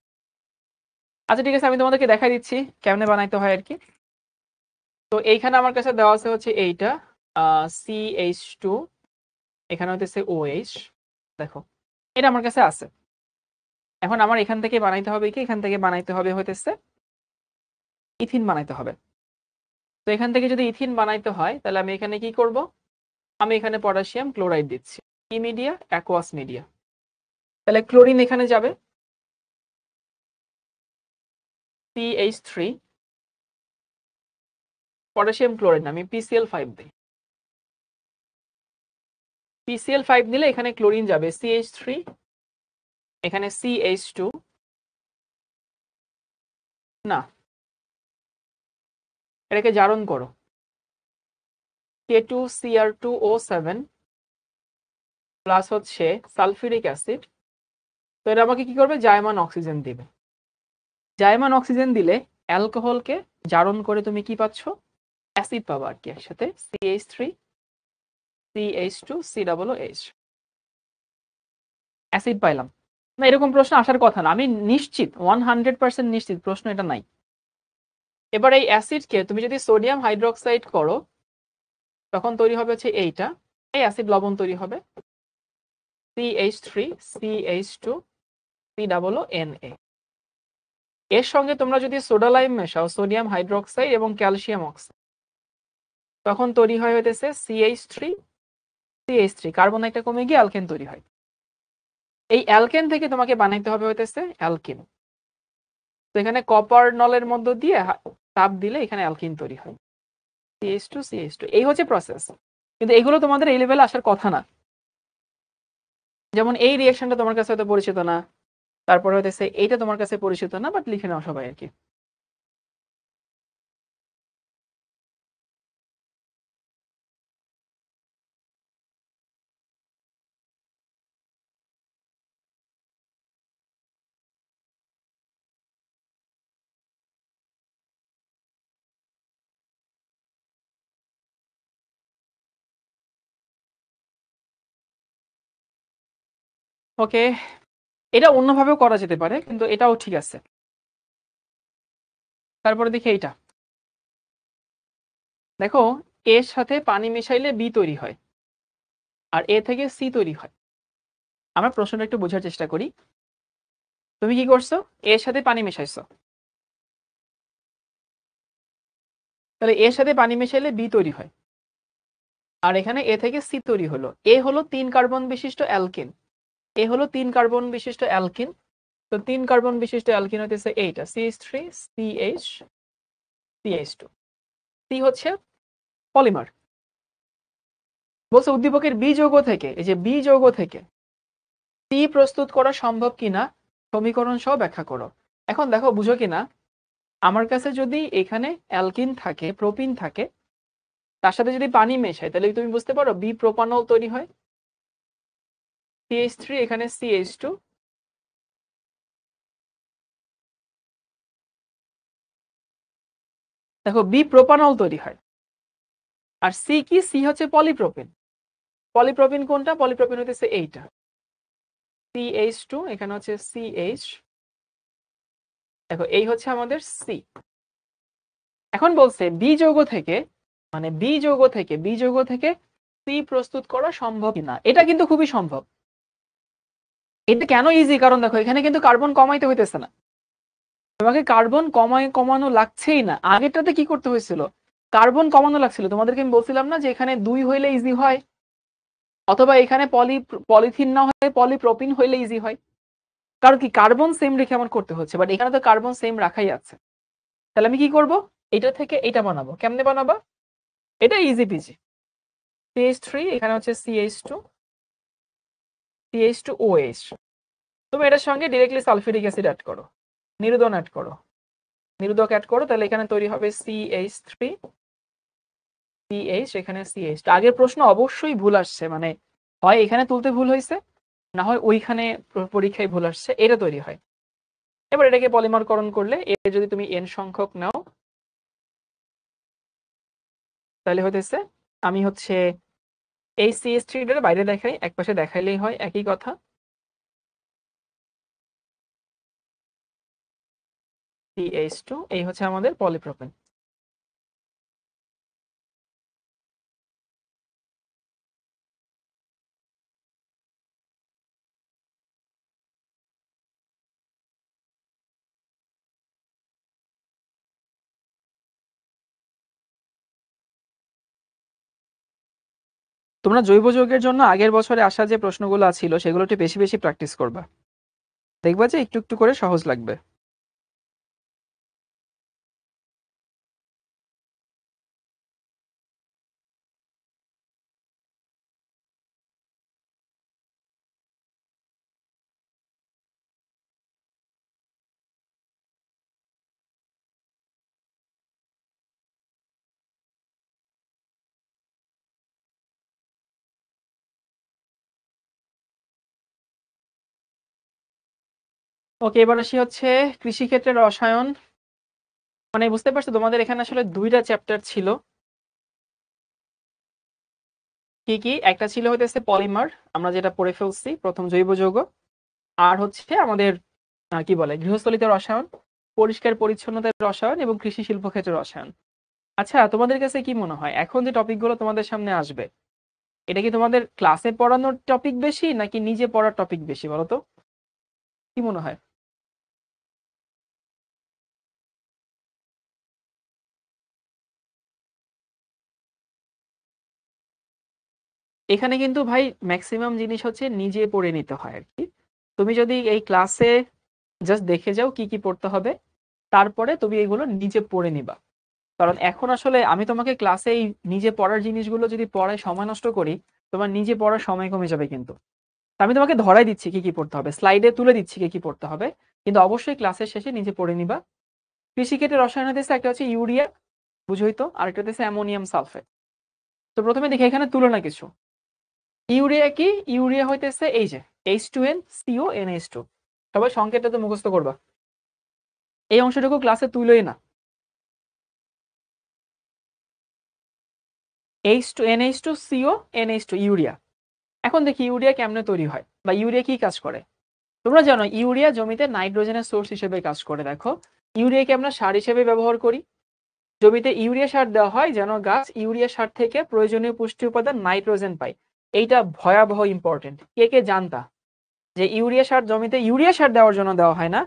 আচ্ছা ঠিক আছে, আমি তোমাদেরকে দেখাই দিচ্ছি কেমনে বানাইতে হয় আর কি। তো এইখানে আমার কাছে দেওয়া আছে হচ্ছে এইটা CH2, এখানে হইতেছে OH, দেখো এটা আমার কাছে আছে। এখন আমার এখান থেকে বানাইতে হবে কি, এখান থেকে বানাইতে হবে হইতেছে ইথিন বানাইতে হবে। তো এখান থেকে যদি ইথিন বানাইতে হয় তাহলে আমি এখানে কি করব, আমি এখানে পটাশিয়াম ক্লোরাইড দিচ্ছি, কি মিডিয়া, অ্যাকোয়াস মিডিয়া। তাহলে ক্লোরিন এখানে যাবে, CH3, পটাশিয়াম ক্লোরাইড না, আমি PCl5 দিই। PCl5 দিলে এখানে ক্লোরিন যাবে, CH3 এখানে CH2, না এটাকে জারণ করো, K2Cr2O7 প্লাস হচ্ছে সালফিউরিক অ্যাসিড। তো এটা আমাকে কি করবে, জায়মান অক্সিজেন দিবে। জায়মান অক্সিজেন দিলে অ্যালকোহলকে জারণ করে তুমি কি পাচ্ছ, অ্যাসিড পাবা আর কি, একসাথে CH3 CH2 COOH, অ্যাসিড পাইলাম না। এরকম প্রশ্ন আসার কথা না, আমি নিশ্চিত 100% নিশ্চিত প্রশ্ন এটা নাই। এবার এই অ্যাসিডকে তুমি যদি সোডিয়াম হাইড্রোক্সাইড করো তখন তৈরি হবে হচ্ছে এইটা, এই অ্যাসিড লবণ তৈরি হবে, CH3 CH2 COONA। এর সঙ্গে তোমরা যদি সোডা লাইম মেশাও, সোডিয়াম হাইড্রোক্সাইড এবং ক্যালসিয়াম অক্সাইড, তখন তৈরি হয় হইতেছে CH3 CH3, কার্বন একটা কমে গিয়ে অ্যালকেন তৈরি হয়। এই অ্যালকেন থেকে তোমাকে বানাইতে হবে হইতেছে অ্যালকিন। তো এখানে কপার নলের মধ্য দিয়ে তাপ দিলে এখানে অ্যালকিন তৈরি হয়, CH2 CH2। এই হচ্ছে প্রসেস, কিন্তু এগুলো তোমাদের এই লেভেলে আসার কথা না। যেমন এই রিঅ্যাকশনটা তোমার কাছে হয়তো পরিচিত না, তারপরে হইতেছে এইটা তোমার কাছে পরিচিত না, বাট লিখে নাও সবাই আর কি। ওকে, এটা অন্যভাবেও করা যেতে পারে, কিন্তু এটাও ঠিক আছে। তারপরে দেখি এইটা, দেখো এর সাথে পানি মিশাইলে বি তৈরি হয় আর এ থেকে সি তৈরি হয়। আমরা প্রশ্নটা একটু বোঝার চেষ্টা করি। তুমি কি করছো, এর সাথে পানি মেশাইছো, তাহলে এর সাথে পানি মেশাইলে বি তৈরি হয়, আর এখানে এ থেকে সি তৈরি হলো। এ হলো 3 কার্বন বিশিষ্ট অ্যালকিন, এ হলো 3 কার্বন বিশিষ্ট অ্যালকিন। তো 3 কার্বন বিশিষ্ট অ্যালকিন হতেছে এইটা CH3 CH CH2। সি হচ্ছে পলিমার। বলছে উদ্দীপকের বি যৌগ থেকে, এই যে বি যৌগ থেকে সি প্রস্তুত করা সম্ভব কিনা সমীকরণ সহ ব্যাখ্যা করো। এখন দেখো বুঝো কিনা, আমার কাছে যদি এখানে অ্যালকিন থাকে, প্রোপিন থাকে, তার সাথে যদি পানি মেশাই, তাহলে তুমি বুঝতে পারো বি প্রোপানল তৈরি হয়। CH3 এখানে CH2, দেখো বি প্রোপানল তৈরি হয়। আর সি কি, সি হচ্ছে পলিপ্রোপিন। পলিপ্রোপিন কোনটা, পলিপ্রোপিন হচ্ছে এইটা CH2, এখানে হচ্ছে CH, দেখো এই হচ্ছে আমাদের সি। এখন বলছে বি যৌগ থেকে, মানে বি যৌগ থেকে সি প্রস্তুত করা সম্ভব কিনা। এটা কিন্তু খুবই সম্ভব। এটা কেন ইজি, কারণ দেখো এখানে কিন্তু কার্বন কমাইতে হইতেছে না, তোমাকে কার্বন কমানো লাগছেই না। আগেরটাতে কি করতে হয়েছিল, কার্বন কমানো লাগছিল। তোমাদেরকে আমি বলছিলাম না যে এখানে 2 হইলে ইজি হয়, অথবা এখানে পলিথিন না হয়ে পলিপ্রোপিন হইলে ইজি হয়। কারণ কি, কার্বন সেম রেখে আমার করতে হচ্ছে, বাট এখানে তো কার্বন সেম রাখাই আছে। তাহলে আমি কি করব, এটা থেকে এটা বানাবো। কেমনে বানাবো, এটা ইজি পিজি। CH3, এখানে হচ্ছে CH2, CH2OH। তুমি এটার সঙ্গে ডিরেক্টলি সালফিউরিক অ্যাসিড অ্যাড করো, নিরুদন অ্যাড করো, নিরুদক অ্যাড করো, তাহলে এখানে তৈরি হবে CH3 CH, এখানে CH। আগের প্রশ্ন অবশ্যই ভুল আসছে, মানে হয় এখানে তুলতে ভুল হয়েছে, না হয় ওইখানে পরীক্ষায় ভুল আসছে, এটা তৈরি হয়। এবার এটাকে পলিমারকরণ করলে, এর যদি তুমি n সংখ্যক নাও, তাহলে হতেছে, আমি হচ্ছে এই CH3 টার বাইরে দেখাই, একপাশে দেখাইলেই হয়, একই কথা। CH2, এই হচ্ছে আমাদের পলিপ্রোপেন। তোমরা জৈব যৌগের জন্য আগের বছরে আসা যে প্রশ্নগুলো ছিল সেগুলো একটু বেশি বেশি প্র্যাকটিস করবা, দেখবা যে একটু একটু করে সহজ লাগবে। ওকে, এবার আসি হচ্ছে কৃষিক্ষেত্রে রসায়ন। মানে বুঝতে পারছো, তোমাদের এখানে আসলে 2টা চ্যাপ্টার ছিল। কি কি, একটা ছিল হইতেছে পলিমার, আমরা যেটা পড়ে ফেলছি প্রথম, জৈব যৌগ। আর হচ্ছে আমাদের কি বলে, গৃহস্থলীতে রসায়ন, পরিষ্কার পরিচ্ছন্নতার রসায়ন, এবং কৃষি শিল্প ক্ষেত্রে রসায়ন। আচ্ছা, তোমাদের কাছে কি মনে হয় এখন যে টপিকগুলো তোমাদের সামনে আসবে, এটা কি তোমাদের ক্লাসে পড়ানোর টপিক বেশি নাকি নিজে পড়ার টপিক বেশি, বলো তো, কি মনে হয়? এখানে কিন্তু ভাই ম্যাক্সিমাম জিনিস হচ্ছে নিজে পড়ে নিতে হয় আর কি। তুমি যদি এই ক্লাসে জাস্ট দেখে যাও কি কি পড়তে হবে, তারপরে তুমি এগুলো নিজে পড়ে নিবা। কারণ এখন আসলে আমি তোমাকে ক্লাসে এই নিজে পড়ার জিনিসগুলো যদি পড়ায় সময় নষ্ট করি, তোমার নিজে পড়ার সময় কমে যাবে কিন্তু। তা আমি তোমাকে ধরাই দিচ্ছি কি কি পড়তে হবে, স্লাইডে তুলে দিচ্ছি কি কি পড়তে হবে, কিন্তু অবশ্যই ক্লাসের শেষে নিজে পড়ে নিবা। কৃষিক্ষেত্রে রসায়ন হতেছে একটা হচ্ছে ইউরিয়া, বুঝোই তো, আরেকটা হচ্ছে অ্যামোনিয়াম সালফেট। তো প্রথমে দেখি এখানে তুলনা কিছু। ইউরিয়া কি, ইউরিয়া হইতেছে এই যে H2NCO NH2। সবাই সংকেতটা তো মুখস্থ করবা, এই অংশটুকু ক্লাসে তুলোই না। H2NH2CO NH2 urea. এখন দেখি ইউরিয়া কেমনে তৈরি হয় বা ইউরিয়া কি কাজ করে। তোমরা জানো ইউরিয়া জমিতে নাইট্রোজেনের সোর্স হিসেবে কাজ করে। দেখো ইউরিয়াকে আমরা সার হিসেবে ব্যবহার করি। জমিতে ইউরিয়া সার দেওয়া হয় যেন গাছ ইউরিয়া সার থেকে প্রয়োজনীয় পুষ্টি উপাদান নাইট্রোজেন পায়। এইটা ভয়াবহ ইম্পর্টেন্ট। কে কে জানতা যে ইউরিয়া সার জমিতে ইউরিয়া সার দেওয়ার জন্য দেওয়া হয় না,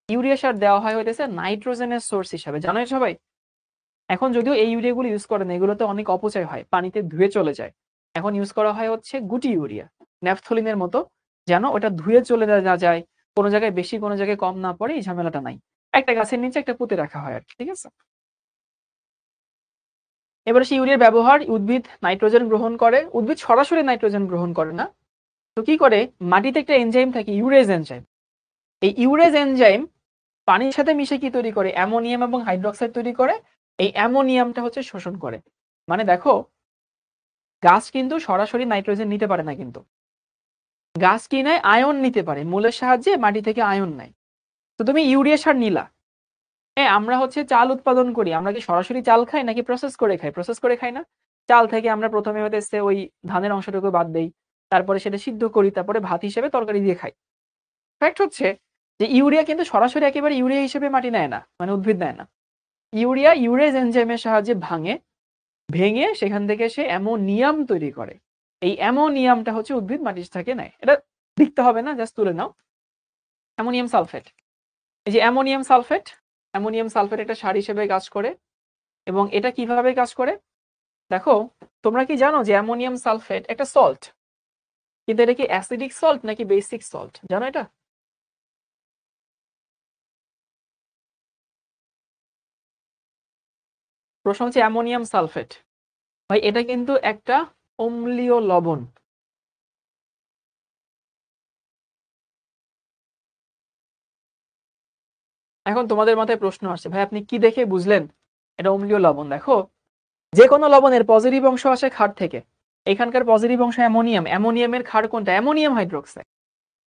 ইউরিয়া সার দেওয়া হয় হইতেছে নাইট্রোজেনের সোর্স হিসাবে। জানো সবাই? এখন যদিও এই ইউরিয়াগুলো ইউজ করে না, এগুলোতে অনেক অপচয় হয়, পানিতে ধুয়ে চলে যায়। এখন ইউজ করা হয় হচ্ছে গুটি ইউরিয়া, ন্যাপথলিনের মতো, যেন ওটা ধুয়ে চলে না যায়, কোনো জায়গায় বেশি কোনো জায়গায় কম না পড়ে, এই ঝামেলাটা নাই। একটা গাছের নিচে একটা পুঁতে রাখা হয় আর কি, ঠিক আছে। এবারে সেই ইউরিয়ার ব্যবহার, উদ্ভিদ নাইট্রোজেন গ্রহণ করে। উদ্ভিদ সরাসরি নাইট্রোজেন গ্রহণ করে না, তো কি করে, মাটিতে একটা এনজাইম থাকে ইউরেজ এনজাইম। এই ইউরেজ এনজাইম পানির সাথে মিশে কি তৈরি করে, অ্যামোনিয়াম এবং হাইড্রোক্সাইড তৈরি করে। এই অ্যামোনিয়ামটা হচ্ছে শোষণ করে। মানে দেখো গাছ কিন্তু সরাসরি নাইট্রোজেন নিতে পারে না, কিন্তু গাছ কি নেয়, আয়ন নিতে পারে, মূলের সাহায্যে মাটি থেকে আয়ন নেয়। তো তুমি ইউরিয়া সার নিলা, আমরা হচ্ছে চাল উৎপাদন করি, আমরা কি সরাসরি চাল খাই নাকি প্রসেস করে খাই? প্রসেস করে খাই না? চাল থেকে আমরা প্রথমে হতেছে ওই ধানের অংশটুকু বাদ দেই, তারপরে সেটা সিদ্ধ করি, তারপরে ভাত হিসেবে তরকারি দিয়ে খাই। ফ্যাক্ট হচ্ছে যে ইউরিয়া কিন্তু সরাসরি একেবারে ইউরিয়া হিসেবে মাটি নেয় না, মানে উদ্ভিদ নেয় না। ইউরিয়া ইউরেজ এনজাইমের সাহায্যে ভেঙে সেখান থেকে সে অ্যামোনিয়াম তৈরি করে। এই অ্যামোনিয়ামটা হচ্ছে উদ্ভিদ মাটির থেকে নেয়। এটা লিখতে হবে না, জাস্ট তুলে নাও। অ্যামোনিয়াম সালফেট, এই যে অ্যামোনিয়াম সালফেট, অ্যামোনিয়াম সালফেট একটা সার হিসেবে কাজ করে। এবং এটা কিভাবে কাজ করে দেখো, তোমরা কি জানো যে অ্যামোনিয়াম সালফেট একটা সল্ট, কিন্তু এটা কি অ্যাসিডিক সল্ট নাকি বেসিক সল্ট, জানো এটা? প্রশ্ন হচ্ছে অ্যামোনিয়াম সালফেট, ভাই এটা কিন্তু একটা অম্লীয় লবণ। এখন তোমাদের মাথায় প্রশ্ন আসছে, ভাই আপনি কি দেখে বুঝলেন এটা অম্লীয় লবণ? দেখো যে কোনো লবণের পজিটিভ অংশ আসে ক্ষার থেকে, এখানকার পজিটিভ অংশ অ্যামোনিয়াম, অ্যামোনিয়ামের ক্ষার কোনটা, অ্যামোনিয়াম হাইড্রোক্সাইড।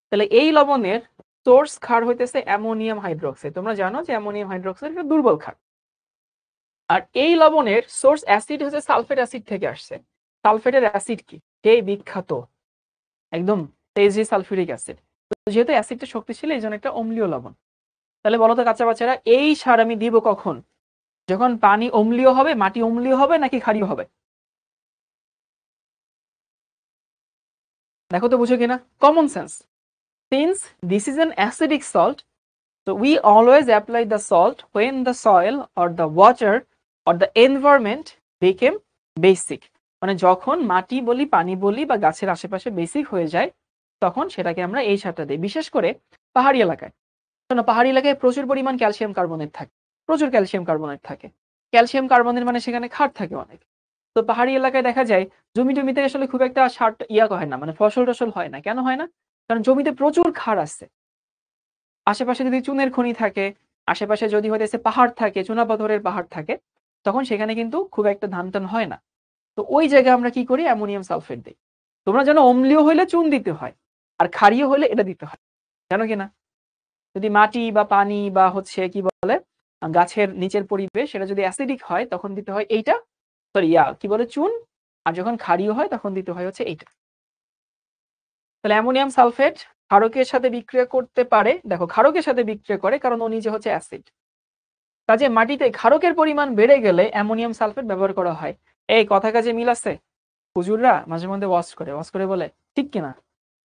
তাহলে এই লবণের সোর্স ক্ষার হইতেছে অ্যামোনিয়াম হাইড্রোক্সাইড। তোমরা জানো যে অ্যামোনিয়াম হাইড্রোক্সাইড একটা দুর্বল ক্ষার। আর এই লবণের সোর্স অ্যাসিড হচ্ছে সালফেট অ্যাসিড থেকে আসছে। সালফেটের অ্যাসিড কি, সেই বিখ্যাত একদম তেজি সালফিউরিক অ্যাসিড। যেহেতু অ্যাসিডটা শক্তিশালী, এই জন্য একটা অম্লীয় লবণ। তাহলে বলো তো কাঁচা বাচ্চারা, এই সার আমি দিব কখন? যখন পানি অম্লীয় হবে, মাটি অম্লীয় হবে নাকি ক্ষারীয় হবে? দেখো তো বুঝো কিনা, common sense. Since this is an acidic salt, so we always apply the salt when the soil or the water or the environment became basic। মানে যখন মাটি বলি, পানি বলি বা গাছের আশেপাশে বেসিক হয়ে যায়, তখন সেটাকে আমরা এই সারটা দিই। বিশেষ করে পাহাড়ি এলাকায়, শোনো পাহাড়ি এলাকায় প্রচুর পরিমাণ ক্যালসিয়াম কার্বনেট থাকে, প্রচুর ক্যালসিয়াম কার্বনেট থাকে। ক্যালসিয়াম কার্বনেট মানে সেখানে ক্ষার থাকে অনেক। তো পাহাড়ি এলাকায় দেখা যায় জমি টমিতে আসলে খুব একটা সার হয় না, মানে ফসল টসল হয় না। কেন হয় না? কারণ জমিতে প্রচুর ক্ষার আছে। আশেপাশে যদি চুনের খনি থাকে, আশেপাশে যদি হইতেছে পাহাড় থাকে, চুনাপাথরের পাহাড় থাকে, তখন সেখানে কিন্তু খুব একটা ধান টান হয় না। তো ওই জায়গায় আমরা কি করি, অ্যামোনিয়াম সালফেট দিই। তোমরা জানো অম্লীয় হইলে চুন দিতে হয়, আর ক্ষারীয় হলে এটা দিতে হয়, জানো কিনা? যদি মাটি বা পানি বা হচ্ছে কি বলে গাছের নিচের পরিবেশ সেটা যদি অ্যাসিডিক হয়, তখন দিতে হয় এইটা, সরি কি বলে, চুন। আর যখন ক্ষারীয় হয় তখন দিতে হয় হচ্ছে এইটা। তাহলে অ্যামোনিয়াম সালফেট ক্ষারকের সাথে বিক্রিয়া করতে পারে। দেখো ক্ষারকের সাথে বিক্রিয়া করে কারণ ও নিজে হচ্ছে অ্যাসিড। কাজে মাটিতে ক্ষারকের পরিমাণ বেড়ে গেলে অ্যামোনিয়াম সালফেট ব্যবহার করা হয়। এই কথা কাজে মিল আছে? হুজুররা মাঝে মধ্যে ওয়াজ করে বলে ঠিক কিনা।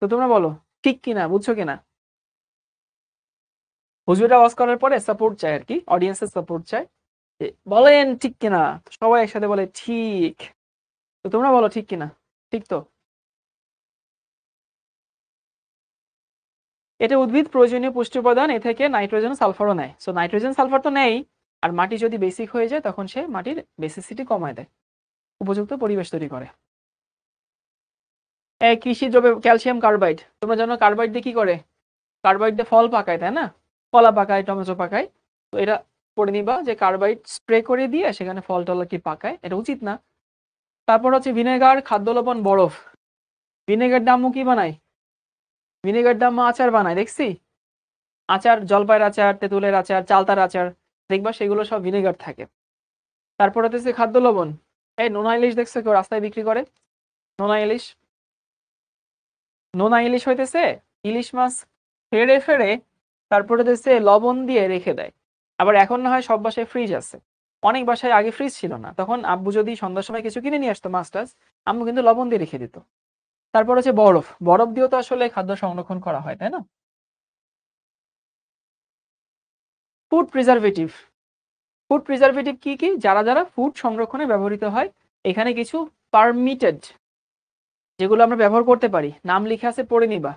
তো তোমরা বলো ঠিক কিনা, বুঝছো কিনা? হুজুররা ওয়াজ করার পরে সাপোর্ট চায় আর কি, অডিয়েন্সের সাপোর্ট চায়, যে বলেন ঠিক কিনা। সবাই একসাথে বলে ঠিক। তো তোমরা বলো ঠিক কিনা। ঠিক তো? এটা উদ্ভিদ প্রয়োজনীয় পুষ্টি উপাদান, এ থেকে নাইট্রোজেন সালফারও নেয়। সো নাইট্রোজেন সালফার তো নেই, আর মাটি যদি বেসিক হয়ে যায় তখন সে মাটির বেসিসিটি কমায় দেয়, উপযুক্ত পরিবেশ তৈরি করে। কৃষি দ্রব্যে ক্যালসিয়াম কার্বাইড, তোমরা জানো কার্বাইড দিয়ে কি করে? কার্বাইড দিয়ে ফল পাকায়, তাই না? কলা পাকায়, টমেটো পাকায়। তো এটা পড়ে নিবা যে কার্বাইড স্প্রে করে দিয়ে সেখানে ফল টল কি পাকায়, এটা উচিত না। তারপর হচ্ছে ভিনেগার, খাদ্য লবণ, বরফ। ভিনেগার ডাম্মু কি বানায়? ভিনেগার ডাম্মু আচার বানায়, দেখছি। আচার, জলপাইয়ের আচার, তেঁতুলের আচার, চালতার আচার, দেখবা সেগুলো সব ভিনেগার থাকে। তারপর হচ্ছে খাদ্য লবণ, এই নোনা ইলিশ দেখছো কেউ রাস্তায় বিক্রি করে? নোনা ইলিশ নোনা ইলিশ হইতেছে ইলিশ মাছ ফেড়ে ফেড়ে তারপরে হচ্ছে লবণ দিয়ে রেখে দেয়। আবার এখন না হয় সব বাসায় ফ্রিজ আছে, অনেক বাসায় আগে ফ্রিজ ছিল না, তখন আব্বু যদি সন্ধ্যার সময় কিছু কিনে নিয়ে আসতো মাছ টাছ, আম্মু কিন্তু লবণ দিয়ে রেখে দিত। তারপর হচ্ছে বরফ, বরফ দিয়েও তো আসলে খাদ্য সংরক্ষণ করা হয়, তাই না? ফুড প্রিজারভেটিভ, ফুড প্রিজারভেটিভ কি কি, যারা যারা ফুড সংরক্ষণে ব্যবহৃত হয়, এখানে কিছু পারমিটেড যেগুলো আমরা ব্যবহার করতে পারি, নাম লিখে আছে পড়ে নিবা।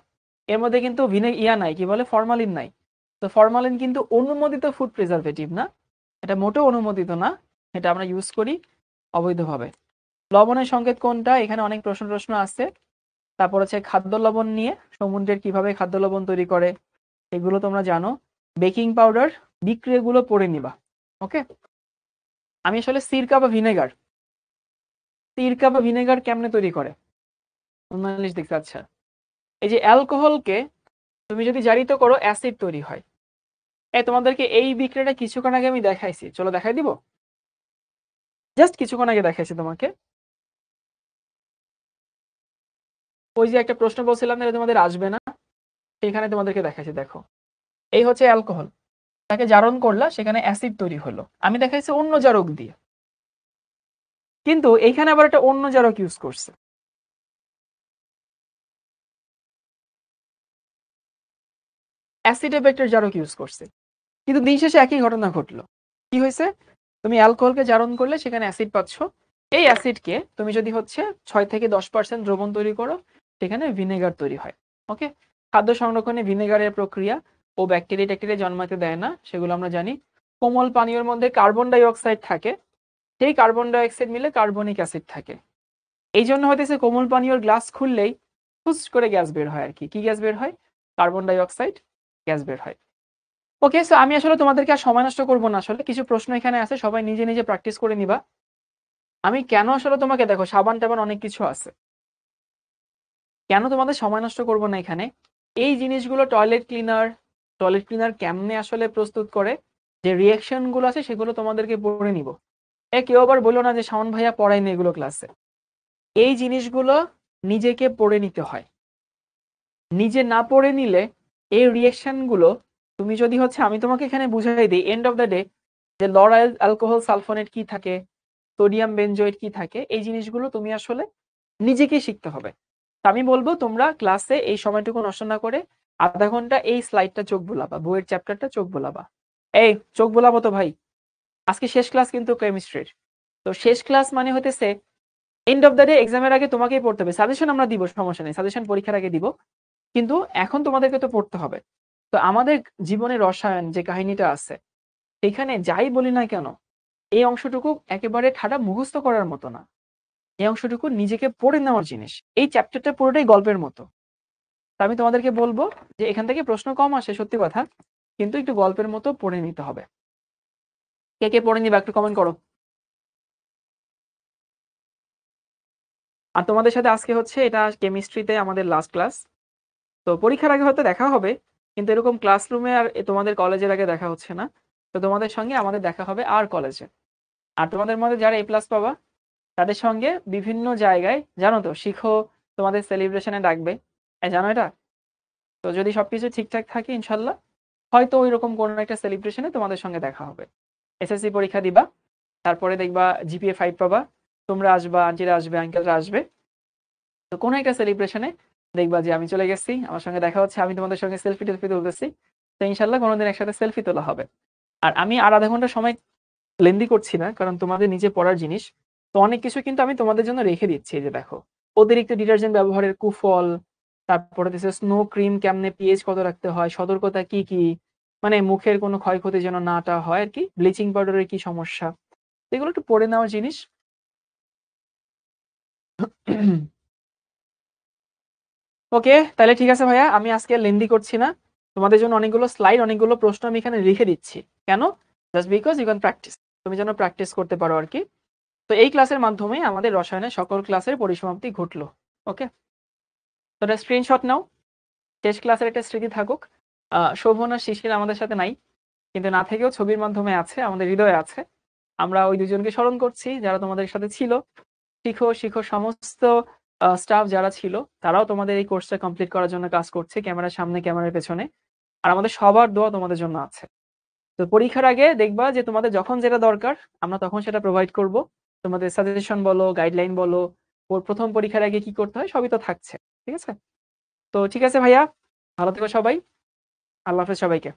এর মধ্যে কিন্তু নাই, কি বলে, ফরমালিন নাই। তো ফরমালিন কিন্তু অনুমোদিত ফুড প্রিজারভেটিভ না, এটা মোটেও অনুমোদিত না, এটা আমরা ইউজ করি অবৈধভাবে। লবণের সংকেত কোনটা, এখানে অনেক প্রশ্ন আছে। তারপর হচ্ছে খাদ্য লবণ নিয়ে, সমুদ্রের কিভাবে খাদ্য লবণ তৈরি করে এগুলো তোমরা জানো। বেকিং পাউডার বিক্রিয়াগুলো পড়ে নিবা। ওকে, আমি আসলে সিরকা বা ভিনেগার কেমনে তৈরি করে ইংলিশ দেখতে। আচ্ছা, এই যে অ্যালকোহলকে তুমি যদি জারিত করো অ্যাসিড তৈরি হয়। তোমাদেরকে এই বিক্রিয়াটা কিছুক্ষণ আগে আমি দেখাইছি, চলো দেখাই দিব, জাস্ট কিছুক্ষণ আগে দেখাইছি তোমাকে। ওই যে একটা প্রশ্ন বলছিলাম না তোমাদের আসবে না, সেখানে তোমাদেরকে দেখাইছি। দেখো, এই হচ্ছে অ্যালকোহল, তাকে জারণ করলা, সেখানে অ্যাসিড তৈরি হলো। আমি দেখাইছি অন্য জারক দিয়ে, কিন্তু এইখানে আবার একটা অন্য জারক ইউজ করছে। অ্যাসিড এফেক্টের জারক ইউজ করছে, কিন্তু দিন শেষে একই ঘটনা ঘটলো। কি হয়েছে, তুমি অ্যালকোহলকে জারণ করলে সেখানে অ্যাসিড পাচ্ছ, এই অ্যাসিডকে তুমি যদি হচ্ছে 6 থেকে 10% দ্রবণ তৈরি করো, সেখানে ভিনেগার তৈরি হয়। ওকে, খাদ্য সংরক্ষণে ভিনেগারের প্রক্রিয়া ও ব্যাকটেরিয়া জন্মাতে দেয় না, সেগুলো আমরা জানি। কোমল পানীয়র মধ্যে কার্বন ডাই অক্সাইড থাকে, সেই কার্বন ডাই অক্সাইড মিলে কার্বনিক অ্যাসিড থাকে। এই জন্য হইতেছে কোমল পানীয়র গ্লাস খুললেই ফুস করে গ্যাস বের হয় আর কি। কি গ্যাস বের হয়? কার্বন ডাই অক্সাইড গ্যাস বের হয়। ওকে, সো আমি আসলে তোমাদেরকে আর সময় নষ্ট করবো না, আসলে কিছু প্রশ্ন এখানে আছে, সবাই নিজে নিজে প্র্যাকটিস করে নিবা। আমি কেন আসলে তোমাকে, দেখো সাবান টাবান অনেক কিছু আছে, কেন তোমাদের সময় নষ্ট করবো না এখানে, এই জিনিসগুলো টয়লেট ক্লিনার কেমনে আসলে প্রস্তুত করে, যে রিয়াকশন গুলো আছে সেগুলো তোমাদেরকে পড়ে নিব। কেউ আবার বললো না যে শাওন ভাইয়া পড়ায়নি এগুলো ক্লাসে। এই জিনিসগুলো নিজেকে পড়ে নিতে হয়, নিজে না পড়ে নিলে এই রিয়াকশন গুলো তুমি যদি হচ্ছে, আমি তোমাকে এখানে বুঝাই দিই, এন্ড অফ দ্য ডে যে লরাইল অ্যালকোহল সালফোনেট কি থাকে, সোডিয়াম বেনজয়েড কি থাকে, এই জিনিসগুলো তুমি আসলে নিজেকে শিখতে হবে। আমি বলবো তোমরা ক্লাসে এই সময়টুকু নষ্ট না করে আধা ঘন্টা এই স্লাইডটা চোখ বোলাবা, বইয়ের চ্যাপ্টারটা চোখ বোলাবা। এই চোখ বোলাবো তো ভাই, আজকে শেষ ক্লাস কিন্তু কেমিস্ট্রির। তো শেষ ক্লাস মানে হতেছে এন্ড অফ দ্য ডে, এক্সামের আগে তোমাকেই পড়তে হবে। সাজেশন আমরা দিব, সমস্যা নেই, সাজেশন পরীক্ষার আগে দিব, কিন্তু এখন তোমাদেরকে তো পড়তে হবে। তো আমাদের জীবনে রসায়ন যে কাহিনীটা আছে, এখানে যাই বলি না কেন, এই অংশটুকু একেবারে ঠাডা মুখস্থ করার মতো না, এই অংশটুকু নিজেকে পড়ে নেওয়ার জিনিস। এই চ্যাপ্টারটা পুরোটাই গল্পের মতো। তা আমি তোমাদেরকে বলবো যে এখান থেকে প্রশ্ন কম আসে সত্যি কথা, কিন্তু একটু গল্পের মতো পড়ে নিতে হবে। কে কে পড়ে নিবা একটু কমেন্ট করো। আর তোমাদের সাথে আজকে হচ্ছে এটা কেমিস্ট্রিতে আমাদের লাস্ট ক্লাস। তো পরীক্ষার আগে হয়তো দেখা হবে, কিন্তু এরকম ক্লাসরুমে আর তোমাদের কলেজের আগে দেখা হচ্ছে না। তো তোমাদের সঙ্গে আমাদের দেখা হবে আর কলেজে। আর তোমাদের মধ্যে যারা A+ পাবা, তাদের সঙ্গে বিভিন্ন জায়গায়, জানো তো, শিখো তোমাদের সেলিব্রেশনে ডাকবে, জানো এটা? তো যদি সবকিছু ঠিকঠাক থাকে ইনশাল্লাহ, হয়তো ওই রকম কোনো একটা সেলিব্রেশনে তোমাদের সঙ্গে দেখা হবে। SSC পরীক্ষা দিবা, তারপরে দেখবা GPA 5 পাবা, তোমরা আসবা, আন্টিরা আসবে, আঙ্কেলরা আসবে, তো কোনো একটা সেলিব্রেশনে দেখবা যে আমি চলে গেছি, আমার সঙ্গে দেখা হচ্ছে, আমি তোমাদের সঙ্গে সেলফি টেলফি তুলতেছি। তো ইনশাল্লাহ কোনোদিন একসাথে সেলফি তোলা হবে। আর আমি আর আধা ঘন্টা সময় লেন্দি করছি না, কারণ তোমাদের নিজে পড়ার জিনিস। তো অনেক কিছু কিন্তু আমি তোমাদের জন্য রেখে দিচ্ছি। এই যে দেখো, অতিরিক্ত ডিটারজেন্ট ব্যবহারের কুফল, তারপরে হচ্ছে স্নো ক্রিম কেমনে পিএইচ কত রাখতে হয়, সতর্কতা কি কি, মানে মুখের কোনো ক্ষয়ক্ষতি যেন নাটা হয় আর কি, ব্লিচিং পাউডারের কি সমস্যা, এগুলো একটু পড়ে নেওয়ার জিনিস। ওকে, তাহলে ঠিক আছে ভাইয়া, আমি আজকে লেন্দি করছি না, তোমাদের জন্য অনেকগুলো স্লাইড, অনেকগুলো প্রশ্ন আমি এখানে লিখে দিচ্ছি। কেন? Just because you can practise, তুমি যেন প্র্যাকটিস করতে পারো আর কি। তো এই ক্লাসের মাধ্যমে আমাদের রসায়নের সকল ক্লাসের পরিসমাপ্তি ঘটলো। ওকে, তো এটা স্ক্রিনশট নাও, শেষ ক্লাসের একটা স্মৃতি থাকুক। শোভন আর শিশির আমাদের সাথে নাই, কিন্তু না থেকেও ছবির মাধ্যমে আছে, আমাদের হৃদয়ে আছে। আমরা ওই দুজনকে স্মরণ করছি যারা তোমাদের সাথে ছিল। শিখো শিখো, সমস্ত স্টাফ যারা ছিল তারাও তোমাদের এই কোর্সটা কমপ্লিট করার জন্য কাজ করছে, ক্যামেরার সামনে, ক্যামেরার পেছনে। আর আমাদের সবার দোয়া তোমাদের জন্য আছে। তো পরীক্ষার আগে দেখবা যে তোমাদের যখন যেটা দরকার আমরা তখন সেটা প্রোভাইড করব। তোমাদের সাজেশন বলো, গাইডলাইন বলো, প্রথম পরীক্ষার আগে কি করতে হয় সবই তো থাকছে। ঠিক আছে? তো ঠিক আছে ভাইয়া, ভালো থেকো সবাই। আল্লাহ হাফেজ সবাইকে।